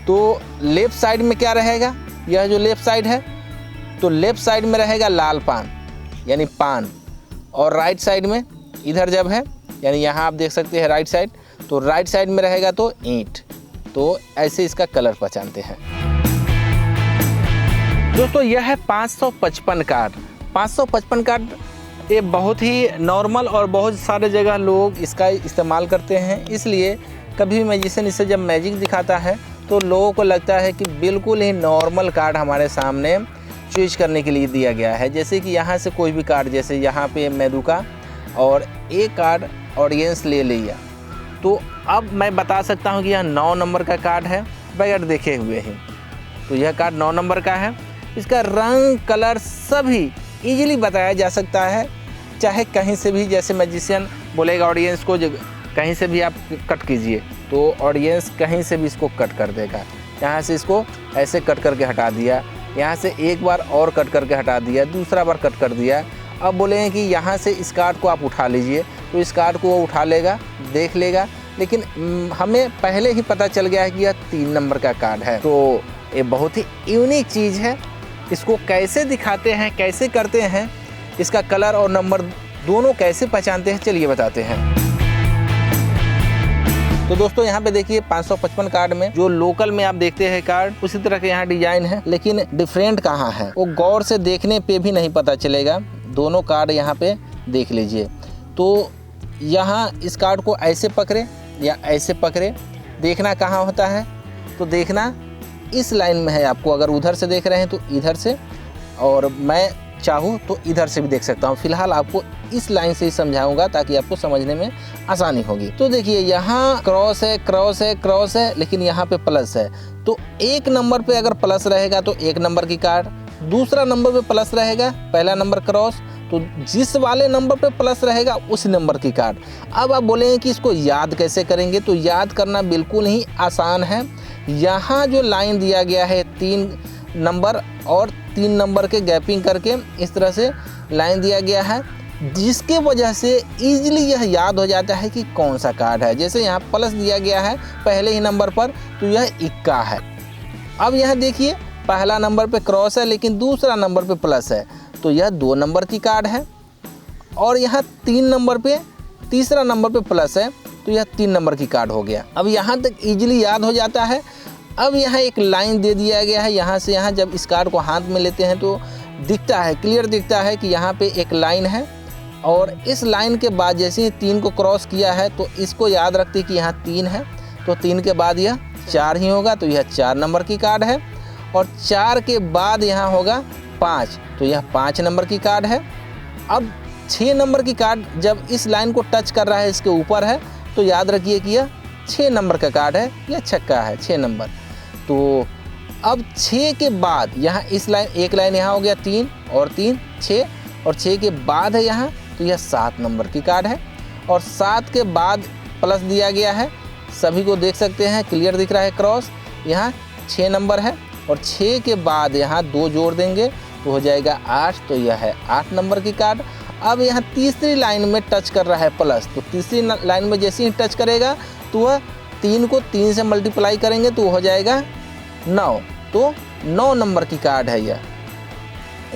तो लेफ़्ट साइड में क्या रहेगा, यह जो लेफ़्ट साइड है तो लेफ़्ट साइड में रहेगा लाल पान यानी पान, और राइट साइड में इधर जब है यानी यहाँ आप देख सकते हैं राइट साइड, तो राइट साइड में रहेगा तो ईंट। तो ऐसे इसका कलर पहचानते हैं। दोस्तों यह है 555 कार्ड। 555 कार्ड ये बहुत ही नॉर्मल और बहुत सारे जगह लोग इसका इस्तेमाल करते हैं, इसलिए कभी मैजिशियन इसे जब मैजिक दिखाता है तो लोगों को लगता है कि बिल्कुल ही नॉर्मल कार्ड हमारे सामने चूज करने के लिए दिया गया है। जैसे कि यहाँ से कोई भी कार्ड, जैसे यहाँ पे मैं रुका और एक कार्ड ऑडियंस ले लिया, तो अब मैं बता सकता हूँ कि यह 9 नंबर का कार्ड है बगैर देखे हुए ही। तो यह कार्ड 9 नंबर का है। इसका रंग कलर सभी इजीली बताया जा सकता है, चाहे कहीं से भी, जैसे मैजिशियन बोलेगा ऑडियंस को कहीं से भी आप कट कीजिए तो ऑडियंस कहीं से भी इसको कट कर देगा। यहाँ से इसको ऐसे कट करके हटा दिया, यहाँ से एक बार और कट करके हटा दिया, दूसरा बार कट कर दिया। अब बोलेंगे कि यहाँ से इस कार्ड को आप उठा लीजिए, तो इस कार्ड को वो उठा लेगा, देख लेगा, लेकिन हमें पहले ही पता चल गया है कि यह 3 नंबर का कार्ड है। तो ये बहुत ही यूनिक चीज़ है। इसको कैसे दिखाते हैं, कैसे करते हैं, इसका कलर और नंबर दोनों कैसे पहचानते हैं चलिए बताते हैं। तो दोस्तों यहाँ पे देखिए 555 कार्ड में जो लोकल में आप देखते हैं कार्ड उसी तरह के यहाँ डिजाइन है, लेकिन डिफरेंट कहाँ है वो गौर से देखने पे भी नहीं पता चलेगा। दोनों कार्ड यहाँ पे देख लीजिए। तो यहाँ इस कार्ड को ऐसे पकड़े या ऐसे पकड़े, देखना कहाँ होता है, तो देखना इस लाइन में है। आपको अगर उधर से देख रहे हैं तो इधर से, और मैं चाहूँ तो इधर से भी देख सकता हूँ। फिलहाल आपको इस लाइन से ही समझाऊंगा ताकि आपको समझने में आसानी होगी। तो देखिए यहाँ क्रॉस है, क्रॉस है, क्रॉस है, लेकिन यहाँ पे प्लस है। तो 1 नंबर पे अगर प्लस रहेगा तो 1 नंबर की कार्ड, दूसरा नंबर पे प्लस रहेगा, पहला नंबर क्रॉस, तो जिस वाले नंबर पे प्लस रहेगा उस नंबर की कार्ड। अब आप बोलेंगे कि इसको याद कैसे करेंगे, तो याद करना बिल्कुल ही आसान है। यहाँ जो लाइन दिया गया है 3 नंबर और 3 नंबर के गैपिंग करके इस तरह से लाइन दिया गया है, जिसके वजह से इजीली यह याद हो जाता है कि कौन सा कार्ड है। जैसे यहाँ प्लस दिया गया है पहले ही नंबर पर, तो यह इक्का है। अब यहाँ देखिए पहला नंबर पे क्रॉस है लेकिन दूसरा नंबर पे प्लस है, तो यह 2 नंबर की कार्ड है। और यहाँ 3 नंबर पे तीसरा नंबर पे प्लस है, तो यह 3 नंबर की कार्ड हो गया। अब यहाँ तक इजीली याद हो जाता है। अब यहाँ एक लाइन दे दिया गया है, यहाँ से यहाँ जब इस कार्ड को हाथ में लेते हैं तो दिखता है, क्लियर दिखता है कि यहाँ पे एक लाइन है, और इस लाइन के बाद जैसे ही 3 को क्रॉस किया है तो इसको याद रखते कि यहाँ 3 है, तो 3 के बाद यह 4 ही होगा, तो यह 4 नंबर की कार्ड है। और 4 के बाद यहाँ होगा 5, तो यह 5 नंबर की कार्ड है। अब 6 नंबर की कार्ड जब इस लाइन को टच कर रहा है, इसके ऊपर है, तो याद रखिए कि यह 6 नंबर का कार्ड है, यह छक्का है, 6 नंबर। तो अब 6 के बाद यहाँ इस लाइन, एक लाइन यहाँ हो गया 3 और 3 6, और 6 के बाद है यहाँ, तो यह 7 नंबर की कार्ड है। और 7 के बाद प्लस दिया गया है, सभी को देख सकते हैं, क्लियर दिख रहा है क्रॉस, यहाँ 6 नंबर है। और 6 के बाद यहाँ 2 जोड़ देंगे तो हो जाएगा 8, तो यह है 8 नंबर की कार्ड। अब यहाँ तीसरी लाइन में टच कर रहा है प्लस, तो तीसरी लाइन में जैसे ही टच करेगा तो वह 3 को 3 से मल्टीप्लाई करेंगे तो हो जाएगा 9, तो 9 नंबर की कार्ड है यह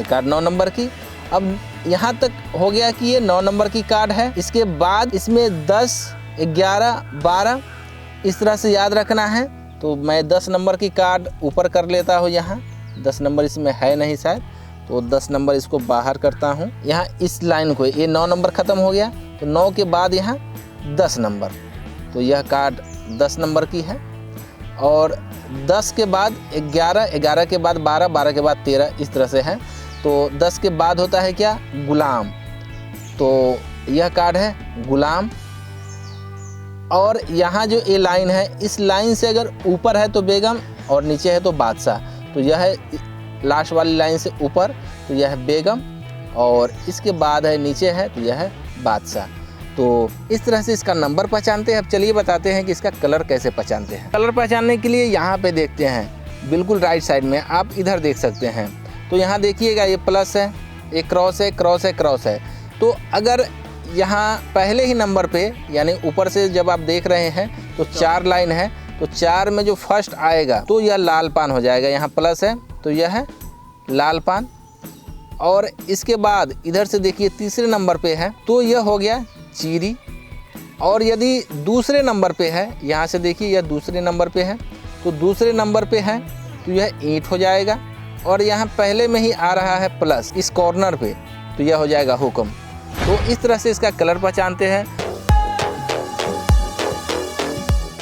कार्ड 9 नंबर की। अब यहाँ तक हो गया कि ये 9 नंबर की कार्ड है। इसके बाद इसमें 10 11, 12 इस तरह से याद रखना है। तो मैं 10 नंबर की कार्ड ऊपर कर लेता हूँ। यहाँ 10 नंबर इसमें है नहीं शायद, तो 10 नंबर इसको बाहर करता हूँ। यहाँ इस लाइन को, ये 9 नंबर ख़त्म हो गया, तो 9 के बाद यहाँ 10 नंबर, तो यह कार्ड 10 नंबर की है। और 10 के बाद 11, 11 के बाद 12, 12 के बाद 13 इस तरह से है। तो 10 के बाद होता है क्या, गुलाम, तो यह कार्ड है गुलाम। और यहाँ जो ये लाइन है, इस लाइन से अगर ऊपर है तो बेगम और नीचे है तो बादशाह, तो यह है लास्ट वाली लाइन से ऊपर, तो यह है बेगम और इसके बाद है नीचे है तो यह है बादशाह। तो इस तरह से इसका नंबर पहचानते हैं। अब चलिए बताते हैं कि इसका कलर कैसे पहचानते हैं। कलर पहचानने के लिए यहाँ पे देखते हैं, बिल्कुल राइट साइड में आप इधर देख सकते हैं। तो यहाँ देखिएगा, ये प्लस है, एक क्रॉस है, क्रॉस है, क्रॉस है। तो अगर यहाँ पहले ही नंबर पे, यानी ऊपर से जब आप देख रहे हैं तो 4 लाइन है, तो 4 में जो फर्स्ट आएगा तो यह लाल पान हो जाएगा। यहाँ प्लस है तो यह है लाल पान। और इसके बाद इधर से देखिए तीसरे नंबर पे है तो यह हो गया चीरी। और यदि दूसरे नंबर पे है, यहाँ से देखिए यह दूसरे नंबर पे है, तो दूसरे नंबर पे है तो यह ईंट हो जाएगा। और यहाँ पहले में ही आ रहा है प्लस इस कॉर्नर पे, तो यह हो जाएगा हुक्म। तो इस तरह से इसका कलर पहचानते हैं।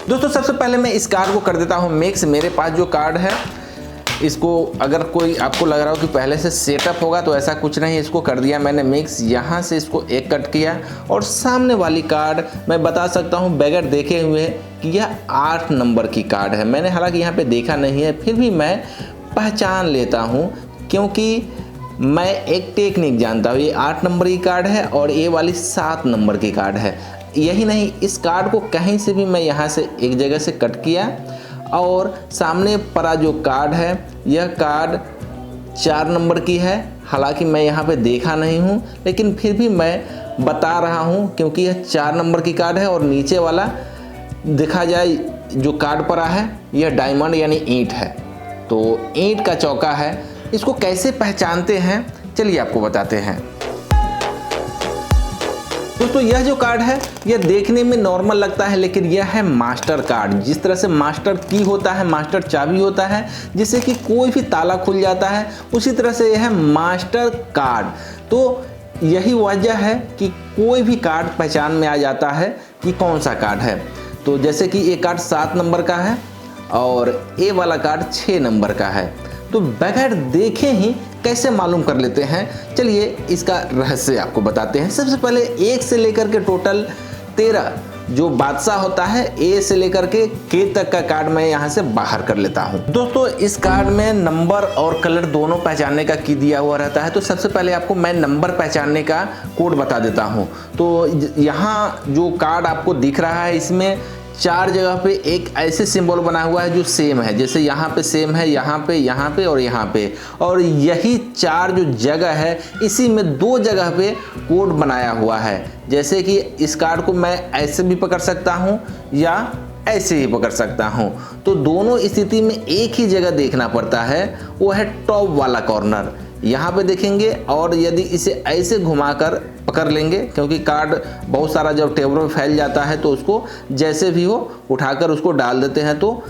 दोस्तों सबसे पहले मैं इस कार्ड को कर देता हूँ मिक्स। मेरे पास जो कार्ड है इसको, अगर कोई आपको लग रहा हो कि पहले से सेटअप होगा, तो ऐसा कुछ नहीं, इसको कर दिया मैंने मिक्स। यहाँ से इसको एक कट किया और सामने वाली कार्ड मैं बता सकता हूँ बगैर देखे हुए कि यह 8 नंबर की कार्ड है। मैंने हालांकि यहाँ पे देखा नहीं है, फिर भी मैं पहचान लेता हूँ क्योंकि मैं एक टेक्निक जानता हूँ। ये 8 नंबर की कार्ड है और ये वाली 7 नंबर की कार्ड है। यही नहीं, इस कार्ड को कहीं से भी मैं यहाँ से एक जगह से कट किया और सामने पड़ा जो कार्ड है, यह कार्ड 4 नंबर की है। हालांकि मैं यहाँ पे देखा नहीं हूँ, लेकिन फिर भी मैं बता रहा हूँ क्योंकि यह 4 नंबर की कार्ड है। और नीचे वाला देखा जाए जो कार्ड पड़ा है, यह डायमंड यानी ईंट है, तो ईंट का चौका है। इसको कैसे पहचानते हैं चलिए आपको बताते हैं। दोस्तों यह जो कार्ड है यह देखने में नॉर्मल लगता है, लेकिन यह है मास्टर कार्ड। जिस तरह से मास्टर की होता है, मास्टर चाबी होता है, जिससे कि कोई भी ताला खुल जाता है, उसी तरह से यह है मास्टर कार्ड। तो यही वजह है कि कोई भी कार्ड पहचान में आ जाता है कि कौन सा कार्ड है। तो जैसे कि ये कार्ड 7 नंबर का है और ये वाला कार्ड 6 नंबर का है, तो बगैर देखे ही कैसे मालूम कर लेते हैं, चलिए इसका रहस्य आपको बताते हैं। सबसे पहले 1 से लेकर के टोटल 13 जो बादशाह होता है, ए से लेकर के के तक का कार्ड मैं यहाँ से बाहर कर लेता हूँ। दोस्तों इस कार्ड में नंबर और कलर दोनों पहचानने का की दिया हुआ रहता है। तो सबसे पहले आपको मैं नंबर पहचानने का कोड बता देता हूँ। तो यहाँ जो कार्ड आपको दिख रहा है, इसमें 4 जगह पे एक ऐसे सिंबल बना हुआ है जो सेम है, जैसे यहाँ पे सेम है, यहाँ पे और यहाँ पे। और यही 4 जो जगह है, इसी में 2 जगह पे कोड बनाया हुआ है। जैसे कि इस कार्ड को मैं ऐसे भी पकड़ सकता हूँ या ऐसे ही पकड़ सकता हूँ। तो दोनों स्थिति में एक ही जगह देखना पड़ता है, वो है टॉप वाला कॉर्नर। यहाँ पे देखेंगे और यदि इसे ऐसे घुमाकर पकड़ लेंगे, क्योंकि कार्ड बहुत सारा जब टेबल में फैल जाता है तो उसको जैसे भी हो उठाकर उसको डाल देते हैं। तो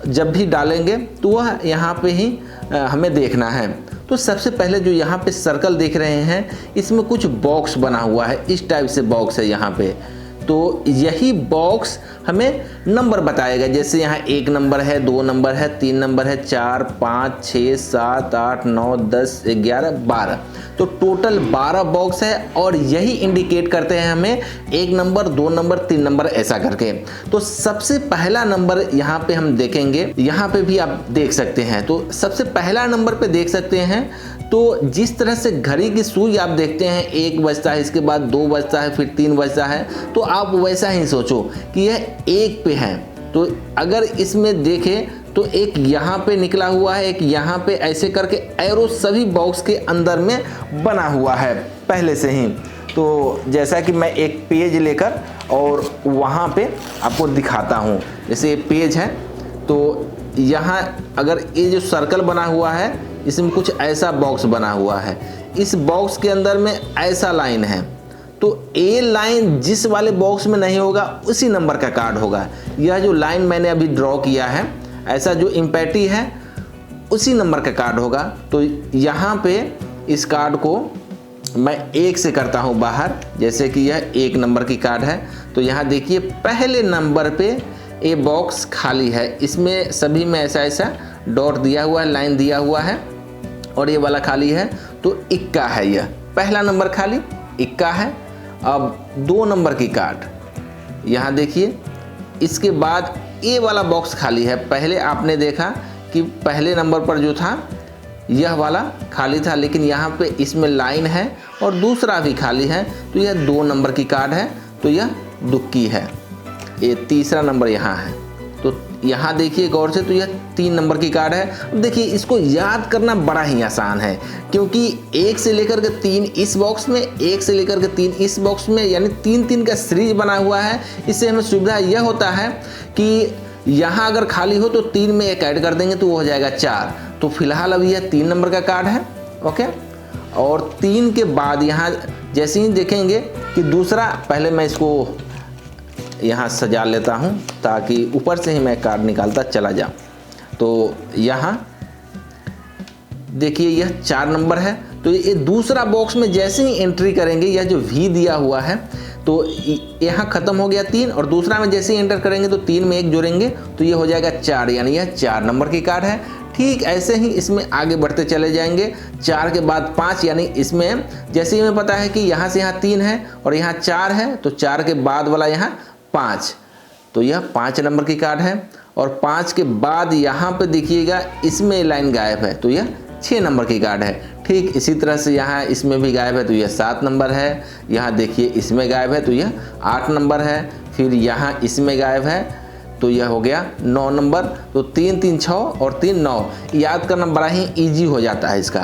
जब भी डालेंगे तो वह यहाँ पे ही हमें देखना है। तो सबसे पहले जो यहाँ पे सर्कल देख रहे हैं, इसमें कुछ बॉक्स बना हुआ है, इस टाइप से बॉक्स है यहाँ पे। तो यही बॉक्स हमें नंबर बताएगा। जैसे यहाँ 1 नंबर है, 2 नंबर है, 3 नंबर है, 4, 5, 6, 7, 8, 9, 10, 11, 12। तो टोटल 12 बॉक्स है और यही इंडिकेट करते हैं हमें 1 नंबर, 2 नंबर, 3 नंबर ऐसा करके। तो सबसे पहला नंबर यहाँ पे हम देखेंगे, यहाँ पे भी आप देख सकते हैं। तो सबसे पहला नंबर पे देख सकते हैं, तो जिस तरह से घड़ी की सुई आप देखते हैं, 1 बजता है, इसके बाद 2 बजता है, फिर 3 बजता है, तो आप वैसा ही सोचो कि यह 1 पे है। तो अगर इसमें देखें तो एक यहाँ पे निकला हुआ है, एक यहाँ पे, ऐसे करके एरो सभी बॉक्स के अंदर में बना हुआ है पहले से ही। तो जैसा कि मैं एक पेज लेकर और वहाँ पे आपको दिखाता हूँ। जैसे ये पेज है, तो यहाँ अगर ये जो सर्कल बना हुआ है, इसमें कुछ ऐसा बॉक्स बना हुआ है। इस बॉक्स के अंदर में ऐसा लाइन है, तो ए लाइन जिस वाले बॉक्स में नहीं होगा उसी नंबर का कार्ड होगा। यह जो लाइन मैंने अभी ड्रॉ किया है, ऐसा जो इम्पैटी है उसी नंबर का कार्ड होगा। तो यहाँ पे इस कार्ड को मैं 1 से करता हूँ बाहर, जैसे कि यह 1 नंबर की कार्ड है। तो यहाँ देखिए पहले नंबर पे ए बॉक्स खाली है, इसमें सभी में ऐसा ऐसा डॉट दिया हुआ है, लाइन दिया हुआ है, और ये वाला खाली है। तो इक्का है, यह पहला नंबर खाली इक्का है। अब 2 नंबर की कार्ड यहाँ देखिए, इसके बाद ए वाला बॉक्स खाली है। पहले आपने देखा कि पहले नंबर पर जो था यह वाला खाली था, लेकिन यहाँ पे इसमें लाइन है और दूसरा भी खाली है, तो यह 2 नंबर की कार्ड है, तो यह दुक्की है। ये तीसरा नंबर यहाँ है, तो यहाँ देखिए गौर से, तो यह 3 नंबर की कार्ड है। अब देखिए इसको याद करना बड़ा ही आसान है, क्योंकि 1 से लेकर के 3 इस बॉक्स में, 1 से लेकर के 3 इस बॉक्स में, यानी 3-3 का सीरीज बना हुआ है। इससे हमें सुविधा यह होता है कि यहाँ अगर खाली हो तो 3 में 1 ऐड कर देंगे तो वो हो जाएगा 4। तो फिलहाल अभी यह 3 नंबर का कार्ड है, ओके। और 3 के बाद यहाँ जैसे ही देखेंगे कि दूसरा, पहले मैं इसको यहाँ सजा लेता हूँ ताकि ऊपर से ही मैं कार्ड निकालता चला जाऊँ। तो यहाँ देखिए यह 4 नंबर है, तो ये दूसरा बॉक्स में जैसे ही एंट्री करेंगे, यह जो वी दिया हुआ है, तो यहाँ ख़त्म हो गया 3, और दूसरा में जैसे ही एंटर करेंगे तो 3 में 1 जोड़ेंगे तो ये हो जाएगा 4, यानी यह 4 नंबर की कार्ड है। ठीक ऐसे ही इसमें आगे बढ़ते चले जाएंगे। 4 के बाद 5, यानी इसमें जैसे ही हमें पता है कि यहाँ से यहाँ 3 है और यहाँ 4 है, तो 4 के बाद वाला यहाँ 5, तो यह 5 नंबर की कार्ड है। और 5 के बाद यहाँ पे देखिएगा इसमें लाइन गायब है, तो यह 6 नंबर की कार्ड है। ठीक इसी तरह से यहाँ इसमें भी गायब है, तो यह 7 नंबर है। यहाँ देखिए इसमें गायब है, तो यह 8 नंबर है। फिर यहाँ इसमें गायब है, तो यह हो गया 9 नंबर। तो 3 3 6 और 3 9, याद करना बड़ा ही इजी हो जाता है इसका।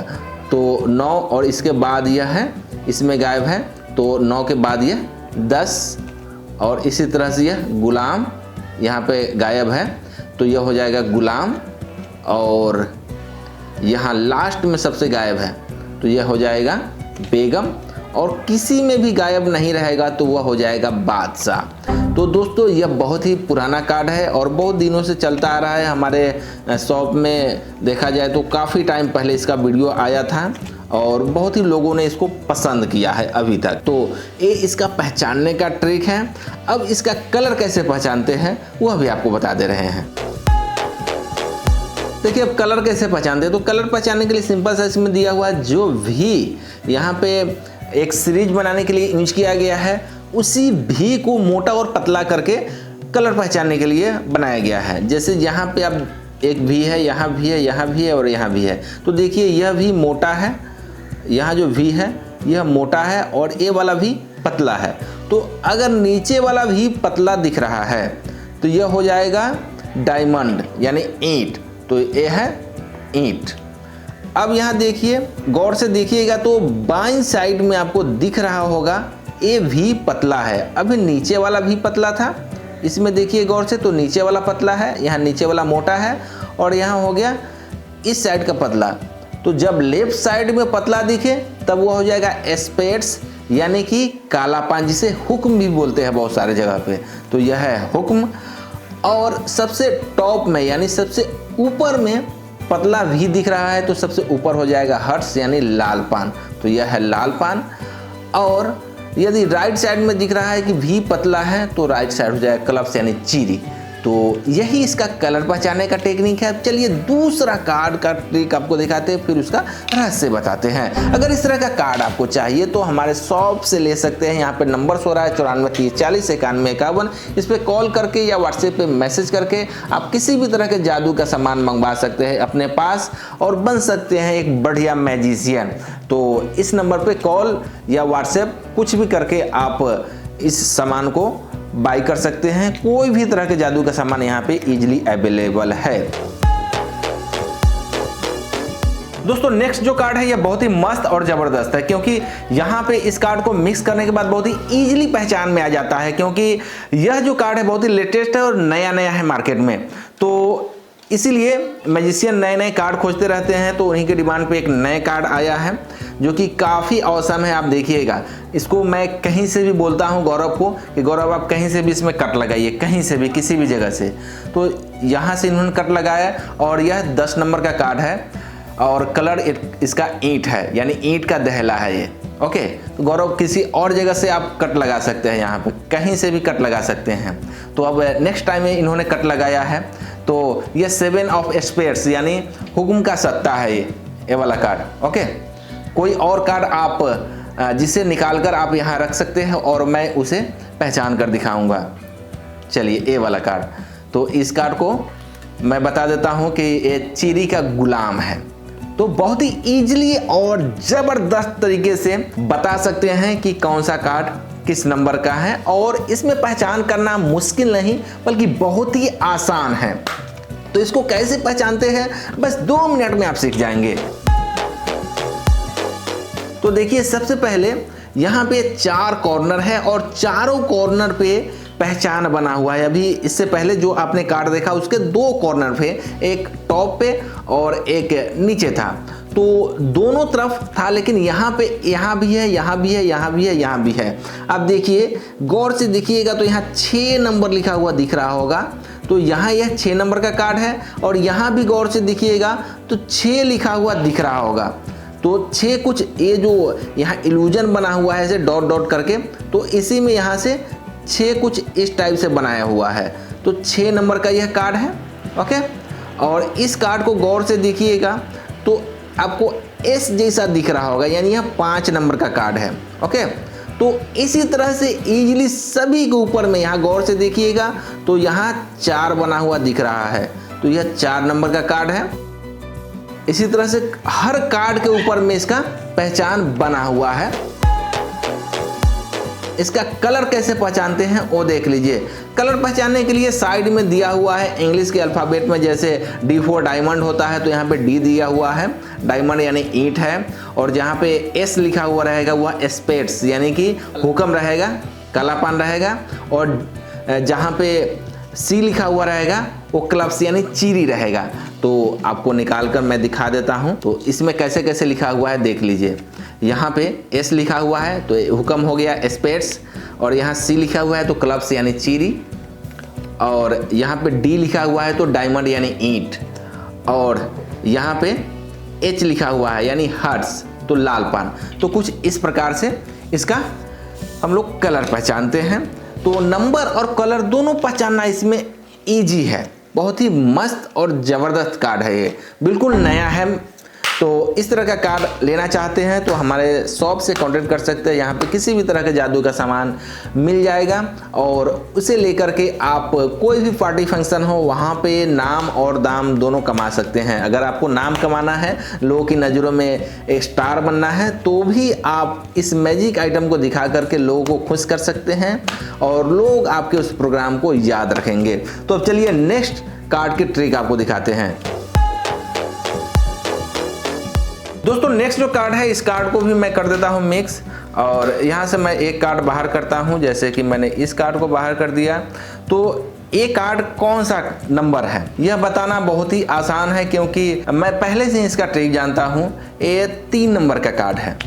तो 9 और इसके बाद यह है इसमें गायब है, तो 9 के बाद यह 10, और इसी तरह से यह गुलाम यहाँ पे गायब है, तो यह हो जाएगा गुलाम। और यहाँ लास्ट में सबसे गायब है, तो यह हो जाएगा बेगम। और किसी में भी गायब नहीं रहेगा तो वह हो जाएगा बादशाह। तो दोस्तों यह बहुत ही पुराना कार्ड है और बहुत दिनों से चलता आ रहा है हमारे शॉप में। देखा जाए तो काफ़ी टाइम पहले इसका वीडियो आया था और बहुत ही लोगों ने इसको पसंद किया है अभी तक। तो ये इसका पहचानने का ट्रिक है। अब इसका कलर कैसे पहचानते हैं वह भी आपको बता दे रहे हैं। देखिए अब कलर कैसे पहचानते हैं, तो कलर पहचानने के लिए सिंपल सा इसमें दिया हुआ जो भी यहाँ पे एक सीरीज बनाने के लिए यूज किया गया है, उसी भी को मोटा और पतला करके कलर पहचानने के लिए बनाया गया है। जैसे यहाँ पे अब एक भी है, यहाँ भी है, यहाँ भी है और यहाँ भी है, तो देखिए यह भी मोटा है, यहाँ जो भी है यह मोटा है और ये वाला भी पतला है। तो अगर नीचे वाला भी पतला दिख रहा है तो यह हो जाएगा डायमंड यानी ईंट, तो ये है ईंट। अब यहाँ देखिए गौर से देखिएगा तो बाईं साइड में आपको दिख रहा होगा ये भी पतला है। अभी नीचे वाला भी पतला था, इसमें देखिए गौर से, तो नीचे वाला पतला है, यहाँ नीचे वाला मोटा है और यहाँ हो गया इस साइड का पतला। तो जब लेफ्ट साइड में पतला दिखे तब वो हो जाएगा स्पेट्स यानी कि कालापान, जिसे हुक्म भी बोलते हैं बहुत सारे जगह पे, तो यह है हुक्म। और सबसे टॉप में यानी सबसे ऊपर में पतला भी दिख रहा है तो सबसे ऊपर हो जाएगा हर्ष यानी लाल पान, तो यह है लाल पान। और यदि राइट साइड में दिख रहा है कि भी पतला है तो राइट साइड हो जाएगा क्लब्स यानी चीरी। तो यही इसका कलर पहचानने का टेक्निक है। अब चलिए दूसरा कार्ड का ट्रिक आपको दिखाते हैं, फिर उसका रहस्य बताते हैं। अगर इस तरह का कार्ड आपको चाहिए तो हमारे शॉप से ले सकते हैं। यहाँ पे नंबर सो रहा है 94 30 40 91 51। इस पर कॉल करके या व्हाट्सएप पे मैसेज करके आप किसी भी तरह के जादू का सामान मंगवा सकते हैं अपने पास और बन सकते हैं एक बढ़िया मैजिशियन। तो इस नंबर पे कॉल या व्हाट्सएप कुछ भी करके आप इस सामान को बाय कर सकते हैं। कोई भी तरह के जादू का सामान यहाँ पे इजीली अवेलेबल है। दोस्तों नेक्स्ट जो कार्ड है यह बहुत ही मस्त और जबरदस्त है, क्योंकि यहाँ पे इस कार्ड को मिक्स करने के बाद बहुत ही इजीली पहचान में आ जाता है, क्योंकि यह जो कार्ड है बहुत ही लेटेस्ट है और नया नया है मार्केट में। तो इसीलिए मैजिशियन नए नए कार्ड खोजते रहते हैं, तो उन्हीं के डिमांड पे एक नए कार्ड आया है जो कि काफ़ी औसम है। आप देखिएगा, इसको मैं कहीं से भी बोलता हूं गौरव को कि गौरव आप कहीं से भी इसमें कट लगाइए, कहीं से भी किसी भी जगह से। तो यहाँ से इन्होंने कट लगाया और यह 10 नंबर का कार्ड है और कलर इसका ईंट है, यानी ईंट का दहला है ये। ओके, तो गौरव किसी और जगह से आप कट लगा सकते हैं, यहाँ पे कहीं से भी कट लगा सकते हैं। तो अब नेक्स्ट टाइम में इन्होंने कट लगाया है, तो ये 7 ऑफ स्पेयर्स यानी हुक्म का सत्ता है ये वाला कार्ड। ओके, कोई और कार्ड आप जिसे निकाल कर आप यहाँ रख सकते हैं और मैं उसे पहचान कर दिखाऊंगा। चलिए, ए वाला कार्ड, तो इस कार्ड को मैं बता देता हूँ कि ये चीरी का गुलाम है। तो बहुत ही इजीली और ज़बरदस्त तरीके से बता सकते हैं कि कौन सा कार्ड किस नंबर का है, और इसमें पहचान करना मुश्किल नहीं बल्कि बहुत ही आसान है। तो इसको कैसे पहचानते हैं, बस 2 मिनट में आप सीख जाएंगे। तो देखिए, सबसे पहले यहाँ पे 4 कॉर्नर है और चारों कॉर्नर पे पहचान बना हुआ है। अभी इससे पहले जो आपने कार्ड देखा उसके 2 कॉर्नर पे, एक टॉप पे और एक नीचे था, तो दोनों तरफ था, लेकिन यहाँ पे यहाँ भी है, यहाँ भी है, यहाँ भी है, यहाँ भी है। अब देखिए, गौर से देखिएगा तो यहाँ 6 नंबर लिखा हुआ दिख रहा होगा, तो यहाँ यह 6 नंबर का कार्ड है और यहाँ भी गौर से देखिएगा तो 6 लिखा हुआ दिख रहा होगा। तो 6 कुछ ये जो यहाँ इल्यूजन बना हुआ है ऐसे डॉट डॉट करके, तो इसी में यहाँ से 6 कुछ इस टाइप से बनाया हुआ है, तो 6 नंबर का यह कार्ड है। ओके, और इस कार्ड को गौर से देखिएगा तो आपको एस जैसा दिख रहा होगा, यानी यह 5 नंबर का कार्ड है। ओके, तो इसी तरह से इजीली सभी के ऊपर में यहाँ गौर से देखिएगा तो यहाँ 4 बना हुआ दिख रहा है, तो यह 4 नंबर का कार्ड है। इसी तरह से हर कार्ड के ऊपर में इसका पहचान बना हुआ है। इसका कलर कैसे पहचानते हैं वो देख लीजिए। कलर पहचानने के लिए साइड में दिया हुआ है इंग्लिश के अल्फ़ाबेट में, जैसे D4 डायमंड होता है तो यहाँ पे D दिया हुआ है, डायमंड यानी ईंट है, और जहाँ पे S लिखा हुआ रहेगा वह स्पेट्स यानी कि हुक्म रहेगा, कालापन रहेगा, और जहाँ पे C लिखा हुआ रहेगा वो क्लब्स यानी चीरी रहेगा। तो आपको निकाल कर मैं दिखा देता हूँ, तो इसमें कैसे कैसे लिखा हुआ है देख लीजिए। यहाँ पे S लिखा हुआ है तो हुक्म हो गया स्पेट्स, और यहाँ C लिखा हुआ है तो क्लब्स यानी चीरी, और यहाँ पे D लिखा हुआ है तो डायमंड यानी ईंट, और यहाँ पे H लिखा हुआ है यानी हर्ट्स तो लालपान। तो कुछ इस प्रकार से इसका हम लोग कलर पहचानते हैं। तो नंबर और कलर दोनों पहचानना इसमें इजी है, बहुत ही मस्त और ज़बरदस्त कार्ड है ये, बिल्कुल नया है। तो इस तरह का कार्ड लेना चाहते हैं तो हमारे शॉप से कांटेक्ट कर सकते हैं। यहाँ पे किसी भी तरह के जादू का सामान मिल जाएगा, और उसे लेकर के आप कोई भी पार्टी फंक्शन हो वहाँ पे नाम और दाम दोनों कमा सकते हैं। अगर आपको नाम कमाना है, लोगों की नज़रों में एक स्टार बनना है, तो भी आप इस मैजिक आइटम को दिखा करके लोगों को खुश कर सकते हैं और लोग आपके उस प्रोग्राम को याद रखेंगे। तो अब चलिए नेक्स्ट कार्ड की ट्रिक आपको दिखाते हैं। दोस्तों, नेक्स्ट जो कार्ड है, इस कार्ड को भी मैं कर देता हूं मिक्स, और यहाँ से मैं एक कार्ड बाहर करता हूं, जैसे कि मैंने इस कार्ड को बाहर कर दिया। तो ये कार्ड कौन सा नंबर है यह बताना बहुत ही आसान है, क्योंकि मैं पहले से इसका ट्रिक जानता हूं। ये 3 नंबर का कार्ड है।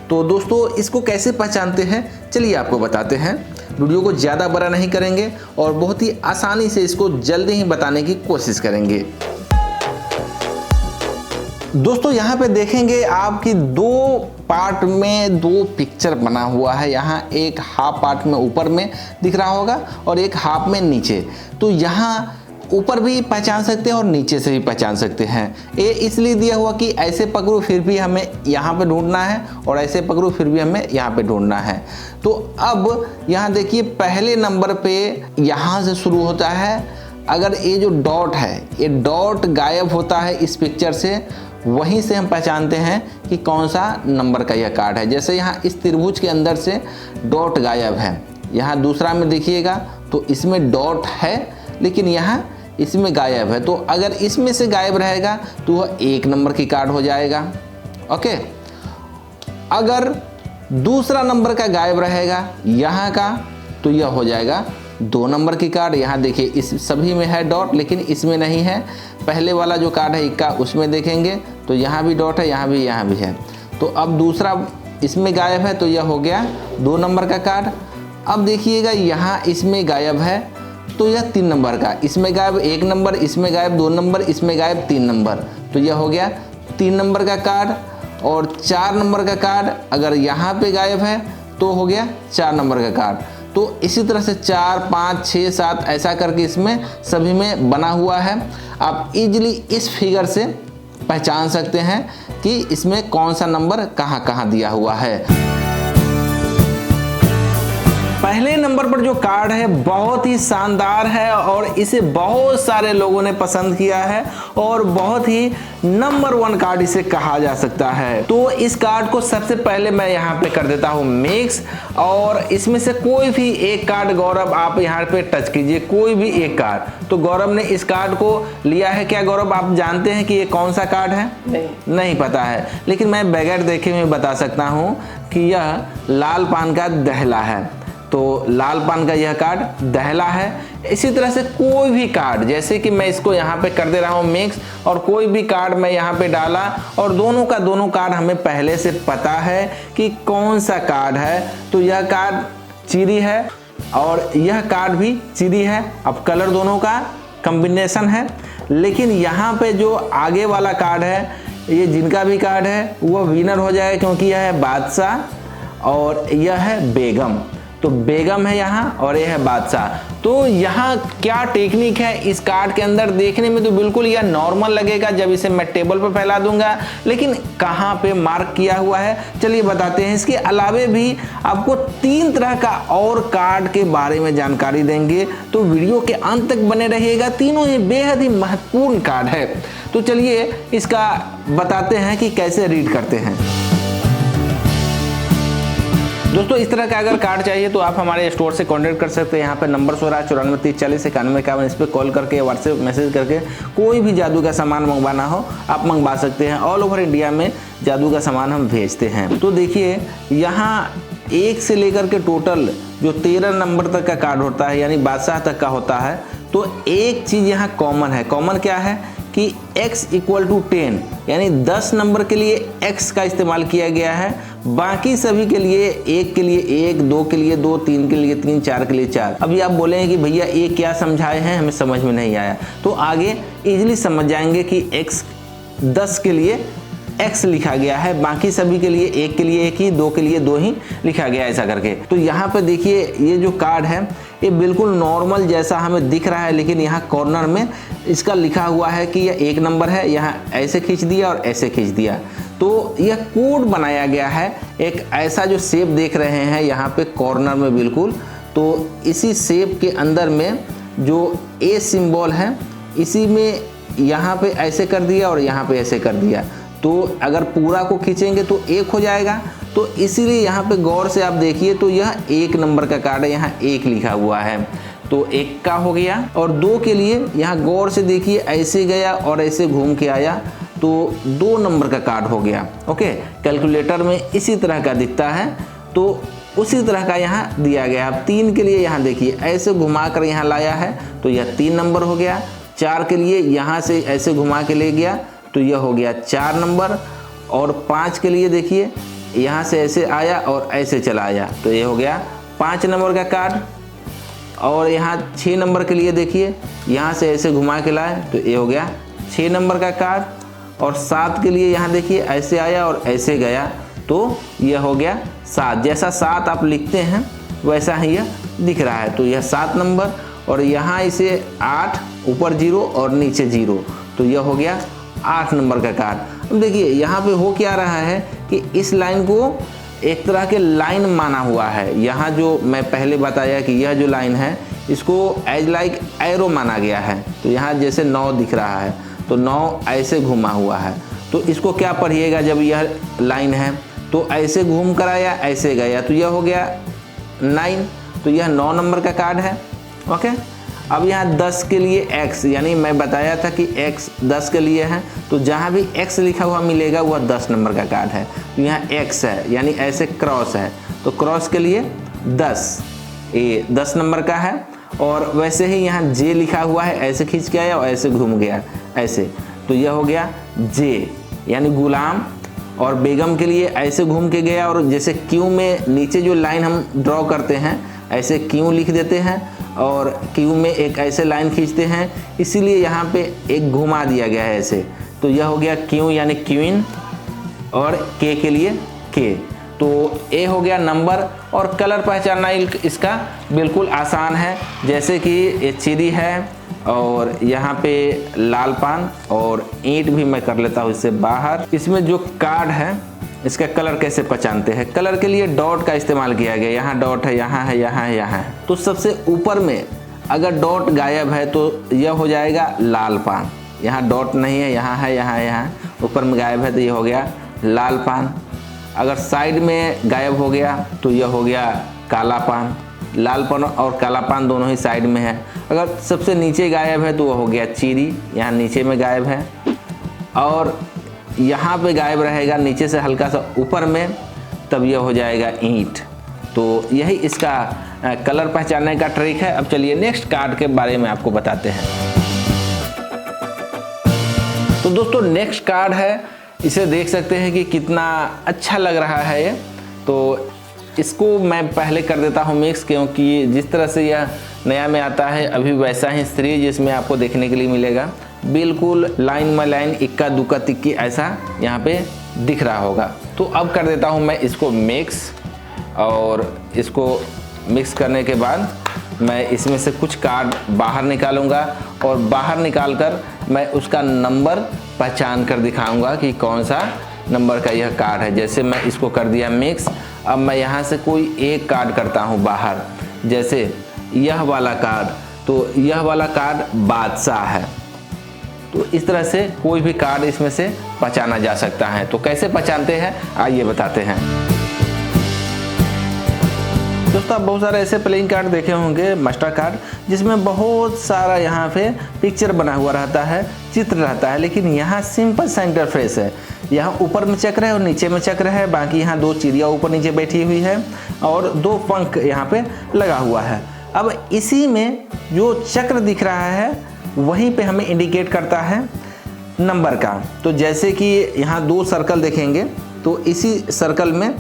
तो दोस्तों, इसको कैसे पहचानते हैं चलिए आपको बताते हैं। वीडियो को ज़्यादा बड़ा नहीं करेंगे और बहुत ही आसानी से इसको जल्दी ही बताने की कोशिश करेंगे। दोस्तों, यहाँ पे देखेंगे आपकी 2 पार्ट में 2 पिक्चर बना हुआ है। यहाँ एक हाफ पार्ट में ऊपर में दिख रहा होगा और एक हाफ में नीचे। तो यहाँ ऊपर भी पहचान सकते हैं और नीचे से भी पहचान सकते हैं। ये इसलिए दिया हुआ कि ऐसे पकड़ो फिर भी हमें यहाँ पे ढूंढना है, और ऐसे पकड़ो फिर भी हमें यहाँ पे ढूंढना है। तो अब यहाँ देखिए, पहले नंबर पे यहाँ से शुरू होता है। अगर ये जो डॉट है, ये डॉट गायब होता है इस पिक्चर से, वहीं से हम पहचानते हैं कि कौन सा नंबर का यह कार्ड है। जैसे यहाँ इस त्रिभुज के अंदर से डॉट गायब है, यहाँ दूसरा में देखिएगा तो इसमें डॉट है लेकिन यहाँ इसमें गायब है। तो अगर इसमें से गायब रहेगा तो वह 1 नंबर की कार्ड हो जाएगा। ओके, अगर दूसरा नंबर का गायब रहेगा यहाँ का, तो यह हो जाएगा 2 नंबर की कार्ड, यहाँ देखिए इस सभी में है डॉट लेकिन इसमें नहीं है। पहले वाला जो कार्ड है इक्का उसमें देखेंगे तो यहाँ भी डॉट है, यहाँ भी है। तो अब दूसरा इसमें गायब है तो यह हो गया 2 नंबर का कार्ड। अब देखिएगा यहाँ इसमें गायब है तो यह 3 नंबर का, इसमें गायब 1 नंबर, इसमें गायब 2 नंबर, इसमें गायब 3 नंबर, तो यह हो गया 3 नंबर का कार्ड। और 4 नंबर का कार्ड अगर यहाँ पे गायब है तो हो गया 4 नंबर का कार्ड। तो इसी तरह से 4, 5, 6, 7 ऐसा करके इसमें सभी में बना हुआ है। आप इजीली इस फिगर से पहचान सकते हैं कि इसमें कौन सा नंबर कहाँ कहाँ दिया हुआ है। पहले नंबर पर जो कार्ड है बहुत ही शानदार है और इसे बहुत सारे लोगों ने पसंद किया है और बहुत ही नंबर 1 कार्ड इसे कहा जा सकता है। तो इस कार्ड को सबसे पहले मैं यहाँ पे कर देता हूँ मिक्स, और इसमें से कोई भी एक कार्ड गौरव आप यहाँ पे टच कीजिए, कोई भी एक कार्ड। तो गौरव ने इस कार्ड को लिया है। क्या गौरव आप जानते हैं कि ये कौन सा कार्ड है? नहीं पता है, लेकिन मैं बगैर देखे हुए बता सकता हूँ कि यह लाल पान का दहला है। तो लाल पान का यह कार्ड दहला है। इसी तरह से कोई भी कार्ड, जैसे कि मैं इसको यहाँ पे कर दे रहा हूँ मिक्स, और कोई भी कार्ड मैं यहाँ पे डाला और दोनों का दोनों कार्ड हमें पहले से पता है कि कौन सा कार्ड है। तो यह कार्ड चिरी है और यह कार्ड भी चिरी है। अब कलर दोनों का कॉम्बिनेशन है, लेकिन यहाँ पे जो आगे वाला कार्ड है, ये जिनका भी कार्ड है वो विनर हो जाए, क्योंकि यह है बादशाह और यह है बेगम। तो बेगम है यहाँ और यह है बादशाह। तो यहाँ क्या टेक्निक है इस कार्ड के अंदर, देखने में तो बिल्कुल यह नॉर्मल लगेगा जब इसे मैं टेबल पर फैला दूंगा, लेकिन कहाँ पे मार्क किया हुआ है चलिए बताते हैं। इसके अलावे भी आपको 3 तरह का और कार्ड के बारे में जानकारी देंगे, तो वीडियो के अंत तक बने रहिएगा। तीनों ही बेहद ही महत्वपूर्ण कार्ड है। तो चलिए इसका बताते हैं कि कैसे रीड करते हैं। दोस्तों इस तरह का अगर कार्ड चाहिए तो आप हमारे स्टोर से कांटेक्ट कर सकते हैं। यहाँ पे नंबर 16 94 30 40 91 51, इस पर कॉल करके व्हाट्सएप मैसेज करके कोई भी जादू का सामान मंगवाना हो आप मंगवा सकते हैं। ऑल ओवर इंडिया में जादू का सामान हम भेजते हैं। तो देखिए यहाँ 1 से लेकर के टोटल जो 13 नंबर तक का कार्ड होता है, यानी बादशाह तक का होता है। तो एक चीज़ यहाँ कॉमन है। कॉमन क्या है कि x = 10, यानी 10 नंबर के लिए x का इस्तेमाल किया गया है। बाकी सभी के लिए 1 के लिए 1, 2 के लिए 2, 3 के लिए 3, 4 के लिए 4। अभी आप बोलेंगे कि भैया ये क्या समझाए हैं, हमें समझ में नहीं आया। तो आगे इजीली समझ जाएंगे कि x 10 के लिए x लिखा गया है, बाकी सभी के लिए 1 के लिए 1 ही, 2 के लिए 2 ही लिखा गया है, ऐसा करके। तो यहाँ पे देखिए ये जो कार्ड है ये बिल्कुल नॉर्मल जैसा हमें दिख रहा है, लेकिन यहाँ कॉर्नर में इसका लिखा हुआ है कि यह 1 नंबर है। यहाँ ऐसे खींच दिया और ऐसे खींच दिया, तो यह कोड बनाया गया है। एक ऐसा जो शेप देख रहे हैं यहाँ पे कॉर्नर में बिल्कुल, तो इसी शेप के अंदर में जो A सिंबल है इसी में यहाँ पे ऐसे कर दिया और यहाँ पे ऐसे कर दिया। तो अगर पूरा को खींचेंगे तो 1 हो जाएगा। तो इसीलिए यहाँ पे गौर से आप देखिए तो यह 1 नंबर का कार्ड है, यहाँ 1 लिखा हुआ है, तो 1 का हो गया। और 2 के लिए यहाँ गौर से देखिए ऐसे गया और ऐसे घूम के आया, तो 2 नंबर का कार्ड हो गया। ओके, कैलकुलेटर में इसी तरह का दिखता है, तो उसी तरह का यहाँ दिया गया। अब 3 के लिए यहाँ देखिए ऐसे घुमा कर यहाँ लाया है, तो यह 3 नंबर हो गया। 4 के लिए यहाँ से ऐसे घुमा के ले गया, तो यह हो गया 4 नंबर। और 5 के लिए देखिए यहाँ से ऐसे आया और ऐसे चला आया, तो ये हो गया 5 नंबर का कार्ड। और यहाँ 6 नंबर के लिए देखिए यहाँ से ऐसे घुमा के लाए, तो ये हो गया 6 नंबर का कार्ड। और 7 के लिए यहाँ देखिए ऐसे आया और ऐसे गया, तो यह हो गया 7। जैसा 7 आप लिखते हैं वैसा ही यह दिख रहा है, तो यह 7 नंबर। और यहाँ इसे 8, ऊपर 0 और नीचे 0, तो यह हो गया 8 नंबर का कार्ड। अब देखिए यहाँ पे हो क्या रहा है कि इस लाइन को एक तरह के लाइन माना हुआ है। यहाँ जो मैं पहले बताया कि यह जो लाइन है इसको एज लाइक एरो माना गया है। तो यहाँ जैसे 9 दिख रहा है, तो 9 ऐसे घुमा हुआ है, तो इसको क्या पढ़िएगा जब यह लाइन है, तो ऐसे घूम कर आया ऐसे गया, तो यह हो गया 9, तो यह 9 नंबर का कार्ड है। ओके, अब यहाँ 10 के लिए x, यानी मैं बताया था कि x 10 के लिए है, तो जहाँ भी x लिखा हुआ मिलेगा वह 10 नंबर का कार्ड है। तो यहाँ x है, यानी ऐसे क्रॉस है, तो क्रॉस के लिए 10, ये 10 नंबर का है। और वैसे ही यहाँ जे लिखा हुआ है, ऐसे खींच के आया और ऐसे घूम गया ऐसे, तो यह हो गया जे यानी गुलाम। और बेगम के लिए ऐसे घूम के गया और जैसे क्यू में नीचे जो लाइन हम ड्रॉ करते हैं ऐसे क्यू लिख देते हैं और क्यू में एक ऐसे लाइन खींचते हैं, इसीलिए यहाँ पे एक घुमा दिया गया है ऐसे। तो यह हो गया क्यू यानी क्वीन और के लिए के। तो ए हो गया नंबर। और कलर पहचानना इसका बिल्कुल आसान है, जैसे कि ये चीरी है और यहाँ पे लाल पान और ईंट भी मैं कर लेता हूँ इससे बाहर। इसमें जो कार्ड है इसका कलर कैसे पहचानते हैं, कलर के लिए डॉट का इस्तेमाल किया गया। यहाँ डॉट है, यहाँ है, यहाँ है, यहाँ है। तो सबसे ऊपर में अगर डॉट गायब है तो यह हो जाएगा लाल पान। यहाँ डॉट नहीं है, यहाँ है, यहाँ है, यहाँ ऊपर में गायब है तो यह हो गया लाल पान। अगर साइड में गायब हो गया तो यह हो गया काला पान। लाल पान और काला पान दोनों ही साइड में है। अगर सबसे नीचे गायब है तो वह हो गया चीरी, यहाँ नीचे में गायब है। और यहाँ पे गायब रहेगा नीचे से हल्का सा ऊपर में, तब यह हो जाएगा ईंट। तो यही इसका कलर पहचानने का ट्रिक है। अब चलिए नेक्स्ट कार्ड के बारे में आपको बताते हैं। तो दोस्तों नेक्स्ट कार्ड है, इसे देख सकते हैं कि कितना अच्छा लग रहा है ये। तो इसको मैं पहले कर देता हूँ मिक्स, क्योंकि जिस तरह से यह नया में आता है अभी वैसा ही सीरीज इसमें आपको देखने के लिए मिलेगा। बिल्कुल लाइन बाय लाइन, इक्का दुक्का तिक्की ऐसा यहाँ पे दिख रहा होगा। तो अब कर देता हूँ मैं इसको मिक्स, और इसको मिक्स करने के बाद मैं इसमें से कुछ कार्ड बाहर निकालूंगा और बाहर निकाल कर मैं उसका नंबर पहचान कर दिखाऊंगा कि कौन सा नंबर का यह कार्ड है। जैसे मैं इसको कर दिया मिक्स, अब मैं यहाँ से कोई एक कार्ड करता हूँ बाहर, जैसे यह वाला कार्ड। तो यह वाला कार्ड बादशाह है। तो इस तरह से कोई भी कार्ड इसमें से पहचाना जा सकता है। तो कैसे पहचानते हैं आइए बताते हैं। दोस्तों आप बहुत सारे ऐसे प्लेइंग कार्ड देखे होंगे, मास्टर कार्ड, जिसमें बहुत सारा यहाँ पे पिक्चर बना हुआ रहता है, चित्र रहता है, लेकिन यहाँ सिंपल सा इंटरफेस है। यहाँ ऊपर में चक्र है और नीचे में चक्र है, बाकी यहाँ दो चिड़िया ऊपर नीचे बैठी हुई है और दो पंख यहाँ पे लगा हुआ है। अब इसी में जो चक्र दिख रहा है वहीं पे हमें इंडिकेट करता है नंबर का। तो जैसे कि यहाँ दो सर्कल देखेंगे, तो इसी सर्कल में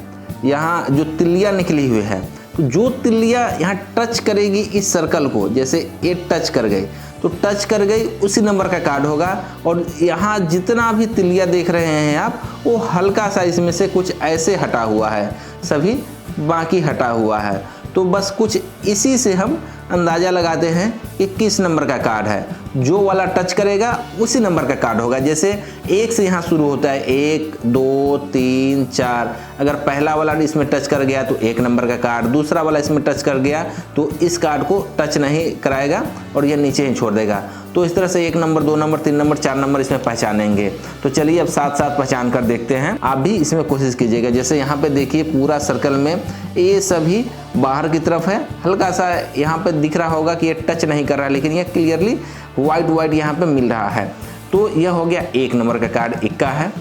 यहाँ जो तिल्लियाँ निकली हुई है, तो जो तिल्लियाँ यहाँ टच करेगी इस सर्कल को, जैसे ये टच कर गई तो टच कर गई उसी नंबर का कार्ड होगा। और यहाँ जितना भी तिल्लियाँ देख रहे हैं आप, वो हल्का सा इसमें से कुछ ऐसे हटा हुआ है, सभी बाकी हटा हुआ है। तो बस कुछ इसी से हम अंदाज़ा लगाते हैं कि किस नंबर का कार्ड है। जो वाला टच करेगा उसी नंबर का कार्ड होगा। जैसे एक से यहाँ शुरू होता है, 1 2 3 4। अगर पहला वाला इसमें टच कर गया तो एक नंबर का कार्ड, दूसरा वाला इसमें टच कर गया तो इस कार्ड को टच नहीं कराएगा और यह नीचे ही छोड़ देगा। तो इस तरह से 1 नंबर 2 नंबर 3 नंबर 4 नंबर इसमें पहचानेंगे। तो चलिए अब साथ साथ पहचान कर देखते हैं, आप भी इसमें कोशिश कीजिएगा। जैसे यहाँ पे देखिए पूरा सर्कल में ये सभी बाहर की तरफ है, हल्का सा यहाँ पे दिख रहा होगा कि ये टच नहीं कर रहा है, लेकिन ये क्लियरली वाइट यहाँ पे मिल रहा है। तो यह हो गया 1 नंबर का कार्ड, इक्का है।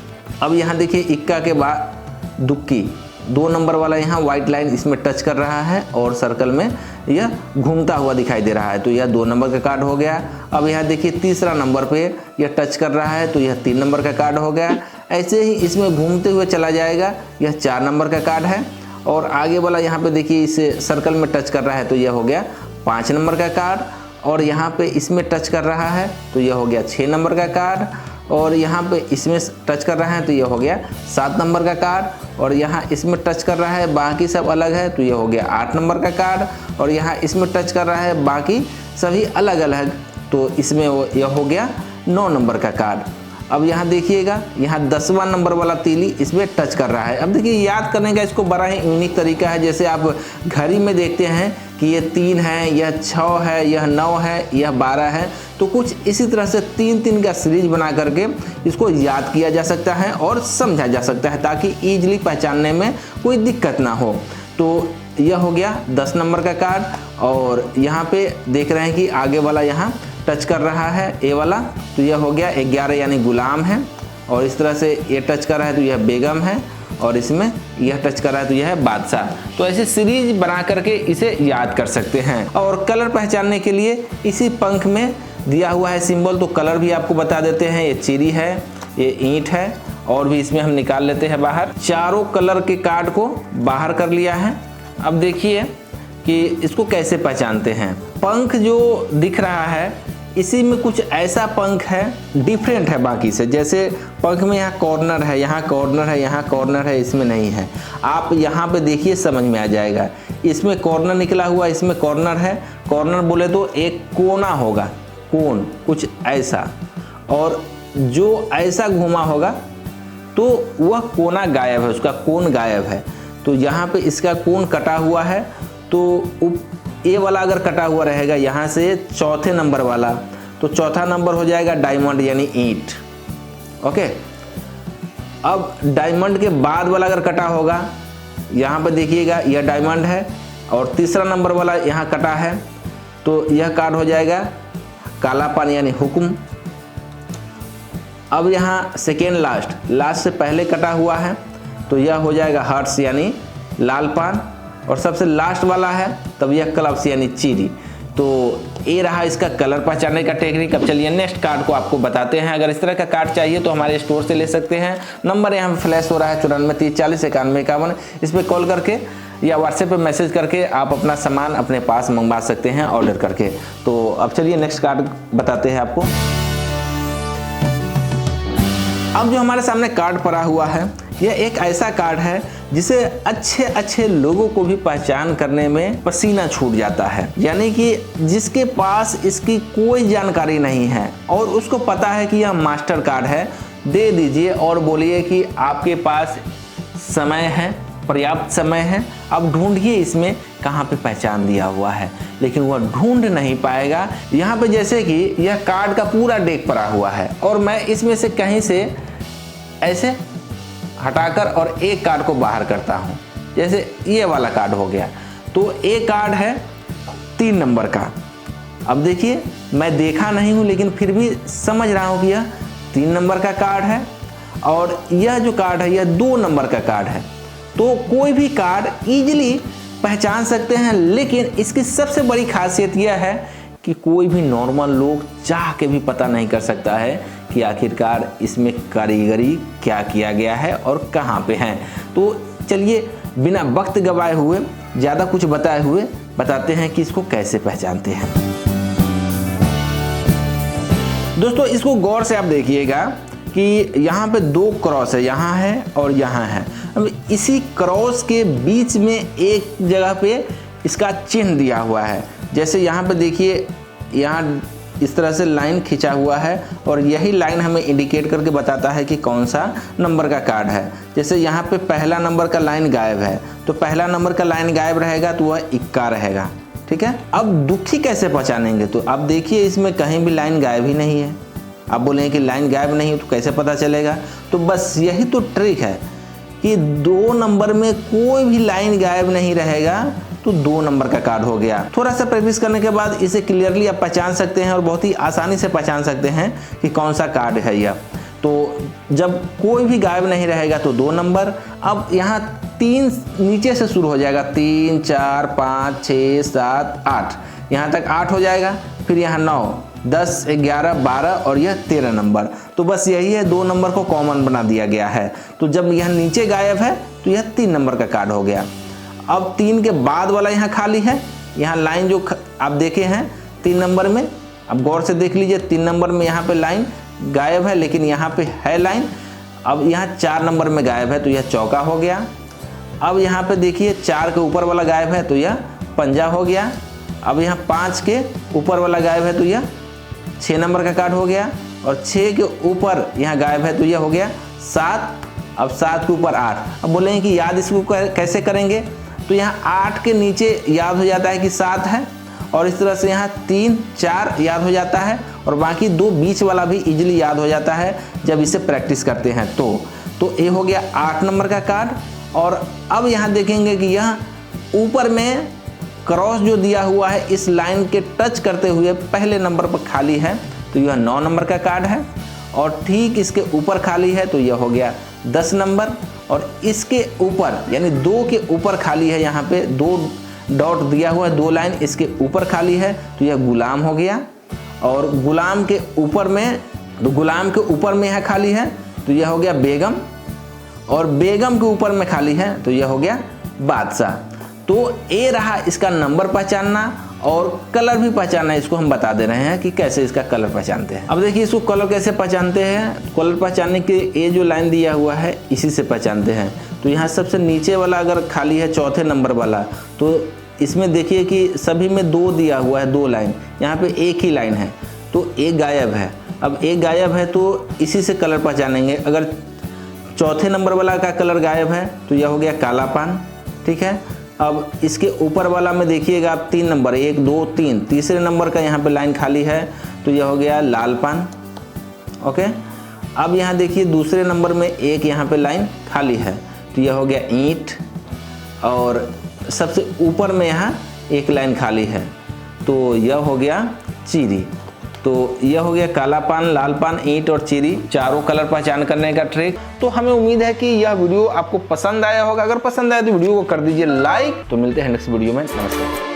अब यहाँ देखिए इक्का के बाद दुक्की, 2 नंबर वाला यहाँ व्हाइट लाइन इसमें टच कर रहा है और सर्कल में यह घूमता हुआ दिखाई दे रहा है, तो यह 2 नंबर का कार्ड हो गया। अब यहाँ देखिए तीसरा नंबर पे यह टच कर रहा है तो यह 3 नंबर का कार्ड हो गया। ऐसे ही इसमें घूमते हुए चला जाएगा, यह 4 नंबर का कार्ड है। और आगे वाला यहाँ पे देखिए इस सर्कल में टच कर रहा है तो यह हो गया 5 नंबर का कार्ड। और यहाँ पे इसमें टच कर रहा है तो यह हो गया 6 नंबर का कार्ड। और यहाँ पे इसमें टच कर रहा है तो यह हो गया 7 नंबर का कार्ड। और यहाँ इसमें टच कर रहा है, बाकी सब अलग है, तो यह हो गया 8 नंबर का कार्ड। और यहाँ इसमें टच कर रहा है, बाकी सभी अलग अलग, तो इसमें यह हो गया 9 नंबर का कार्ड। अब यहाँ देखिएगा, यहाँ 10वां नंबर वाला तीली इसमें टच कर रहा है। अब देखिए याद करने का इसको बड़ा ही यूनिक तरीका है। जैसे आप घड़ी में देखते हैं कि ये 3 है, यह 6 है, यह 9 है, यह 12 है, तो कुछ इसी तरह से 3-3 का सीरीज बना करके इसको याद किया जा सकता है और समझा जा सकता है, ताकि ईजिली पहचानने में कोई दिक्कत ना हो। तो यह हो गया 10 नंबर का कार्ड। और यहाँ पे देख रहे हैं कि आगे वाला यहाँ टच कर रहा है, ए वाला, तो यह हो गया 11 यानी गुलाम है। और इस तरह से ये टच कर रहा है तो यह बेगम है। और इसमें यह टच कर रहा है तो यह है बादशाह। तो ऐसे सीरीज बना करके इसे याद कर सकते हैं। और कलर पहचानने के लिए इसी पंख में दिया हुआ है सिंबल, तो कलर भी आपको बता देते हैं। ये चीरी है, ये ईंट है, और भी इसमें हम निकाल लेते हैं बाहर। चारों कलर के कार्ड को बाहर कर लिया है। अब देखिए कि इसको कैसे पहचानते हैं। पंख जो दिख रहा है इसी में कुछ ऐसा पंख है डिफरेंट है बाकी से। जैसे पंख में यहाँ कॉर्नर है, यहाँ कॉर्नर है, यहाँ कॉर्नर है, इसमें नहीं है। आप यहाँ पे देखिए समझ में आ जाएगा। इसमें कॉर्नर निकला हुआ, इसमें कॉर्नर है। कॉर्नर बोले तो एक कोना होगा, कोन कुछ ऐसा, और जो ऐसा घुमा होगा तो वह कोना गायब है, उसका कोन गायब है। तो यहाँ पे इसका कोन कटा हुआ है, तो ए वाला अगर कटा हुआ रहेगा यहाँ से चौथे नंबर वाला, तो चौथा नंबर हो जाएगा डायमंड यानी ईंट। ओके, अब डायमंड के बाद वाला अगर कटा होगा, यहाँ पे देखिएगा यह डायमंड है, और तीसरा नंबर वाला यहाँ कटा है, तो यह कार्ड हो जाएगा कालापन यानी हुक्म। अब यहाँ सेकेंड लास्ट से पहले कटा हुआ है, तो यह हो जाएगा हर्ष यानी लाल पान, और सबसे लास्ट वाला है तब यह क्लब्स यानी चीरी। तो ये रहा इसका कलर पहचानने का टेक्निक। अब चलिए नेक्स्ट कार्ड को आपको बताते हैं। अगर इस तरह का कार्ड चाहिए तो हमारे स्टोर से ले सकते हैं। नंबर यहाँ पे फ्लैश हो रहा है 94 30 40 91 51। इस पर कॉल करके या व्हाट्सएप पे मैसेज करके आप अपना सामान अपने पास मंगवा सकते हैं ऑर्डर करके। तो अब चलिए नेक्स्ट कार्ड बताते हैं आपको। अब जो हमारे सामने कार्ड पड़ा हुआ है, यह एक ऐसा कार्ड है जिसे अच्छे अच्छे लोगों को भी पहचान करने में पसीना छूट जाता है। यानी कि जिसके पास इसकी कोई जानकारी नहीं है और उसको पता है कि यह मास्टर कार्ड है, दे दीजिए और बोलिए कि आपके पास समय है, पर्याप्त समय है, अब ढूंढिए इसमें कहाँ पे पहचान दिया हुआ है। लेकिन वह ढूंढ नहीं पाएगा। यहाँ पे जैसे कि यह कार्ड का पूरा डेक पड़ा हुआ है और मैं इसमें से कहीं से ऐसे हटाकर और एक कार्ड को बाहर करता हूँ। जैसे ये वाला कार्ड हो गया, तो एक कार्ड है 3 नंबर का। अब देखिए मैं देखा नहीं हूँ लेकिन फिर भी समझ रहा हूँ कि यह 3 नंबर का कार्ड है, और यह जो कार्ड है यह 2 नंबर का कार्ड है। तो कोई भी कार्ड इजीली पहचान सकते हैं, लेकिन इसकी सबसे बड़ी खासियत यह है कि कोई भी नॉर्मल लोग चाह के भी पता नहीं कर सकता है कि आखिरकार इसमें कारीगरी क्या किया गया है और कहाँ पे हैं। तो चलिए बिना वक्त गवाए हुए, ज़्यादा कुछ बताए हुए बताते हैं कि इसको कैसे पहचानते हैं। दोस्तों इसको गौर से आप देखिएगा कि यहाँ पे 2 क्रॉस है, यहाँ है और यहाँ है। अब इसी क्रॉस के बीच में एक जगह पे इसका चिन्ह दिया हुआ है। जैसे यहाँ पे देखिए, यहाँ इस तरह से लाइन खींचा हुआ है और यही लाइन हमें इंडिकेट करके बताता है कि कौन सा नंबर का कार्ड है। जैसे यहाँ पे पहला नंबर का लाइन गायब है, तो पहला नंबर का लाइन गायब रहेगा तो वह इक्का रहेगा। ठीक है, अब दुखी कैसे पहचानेंगे? तो अब देखिए इसमें कहीं भी लाइन गायब ही नहीं है। आप बोलेंगे कि लाइन गायब नहीं है तो कैसे पता चलेगा? तो बस यही तो ट्रिक है कि 2 नंबर में कोई भी लाइन गायब नहीं रहेगा तो 2 नंबर का कार्ड हो गया। थोड़ा सा प्रैक्टिस करने के बाद इसे क्लियरली आप पहचान सकते हैं और बहुत ही आसानी से पहचान सकते हैं कि कौन सा कार्ड है यह। तो जब कोई भी गायब नहीं रहेगा तो 2 नंबर। अब यहाँ 3 नीचे से शुरू हो जाएगा, 3 4 5 6 7 8, यहाँ तक 8 हो जाएगा। फिर यहाँ 9 10 11 12 और यह 13 नंबर। तो बस यही है, 2 नंबर को कॉमन बना दिया गया है। तो जब यह नीचे गायब है तो यह 3 नंबर का कार्ड हो गया। अब 3 के बाद वाला यहाँ खाली है, यहाँ लाइन जो आप देखे हैं 3 नंबर में, अब गौर से देख लीजिए 3 नंबर में यहाँ पे लाइन गायब है लेकिन यहाँ पे है लाइन। अब यहाँ 4 नंबर में गायब है तो यह चौका हो गया। अब यहाँ पे देखिए 4 के ऊपर वाला गायब है तो यह पंजा हो गया। अब यहाँ 5 के ऊपर वाला गायब है तो यह 6 नंबर का कार्ड हो गया, और 6 के ऊपर यहाँ गायब है तो यह हो गया 7। अब 7 के ऊपर 8। अब बोलेंगे कि याद इसको कैसे करेंगे? तो यहाँ 8 के नीचे याद हो जाता है कि 7 है, और इस तरह से यहाँ 3 4 याद हो जाता है, और बाकी 2 बीच वाला भी इजीली याद हो जाता है जब इसे प्रैक्टिस करते हैं। तो ये हो गया 8 नंबर का कार्ड। और अब यहाँ देखेंगे कि यहाँ ऊपर में क्रॉस जो दिया हुआ है इस लाइन के टच करते हुए पहले नंबर पर खाली है तो यह 9 नंबर का कार्ड है, और ठीक इसके ऊपर खाली है तो यह हो गया 10 नंबर, और इसके ऊपर यानी 2 के ऊपर खाली है, यहाँ पे 2 डॉट दिया हुआ है, 2 लाइन इसके ऊपर खाली है, तो यह गुलाम हो गया। और गुलाम के ऊपर में, तो गुलाम के ऊपर में है खाली है, तो यह हो गया बेगम, और बेगम के ऊपर में खाली है, तो यह हो गया बादशाह। तो ये रहा इसका नंबर पहचानना, और कलर भी पहचानना। इसको हम बता दे रहे हैं कि कैसे इसका कलर पहचानते हैं। अब देखिए इसको कलर कैसे पहचानते हैं। कलर पहचानने के ये जो लाइन दिया हुआ है इसी से पहचानते हैं। तो यहाँ सबसे नीचे वाला अगर खाली है, चौथे नंबर वाला, तो इसमें देखिए कि सभी में 2 दिया हुआ है, 2 लाइन, यहाँ पे एक ही लाइन है, तो एक गायब है। अब एक गायब है तो इसी से कलर पहचानेंगे। अगर चौथे नंबर वाला का कलर गायब है तो यह हो गया काला पान, ठीक है। अब इसके ऊपर वाला में देखिएगा आप 3 नंबर, 1 2 3, तीसरे नंबर का यहाँ पे लाइन खाली है, तो यह हो गया लाल पान, ओके। अब यहाँ देखिए दूसरे नंबर में एक यहाँ पे लाइन खाली है, तो यह हो गया ईंट, और सबसे ऊपर में यहाँ एक लाइन खाली है, तो यह हो गया चीरी। तो यह हो गया काला पान, लाल पान, ईंट और चीरी, चारों कलर पहचान करने का ट्रिक। तो हमें उम्मीद है कि यह वीडियो आपको पसंद आया होगा। अगर पसंद आया तो वीडियो को कर दीजिए लाइक। तो मिलते हैं नेक्स्ट वीडियो में, नमस्कार।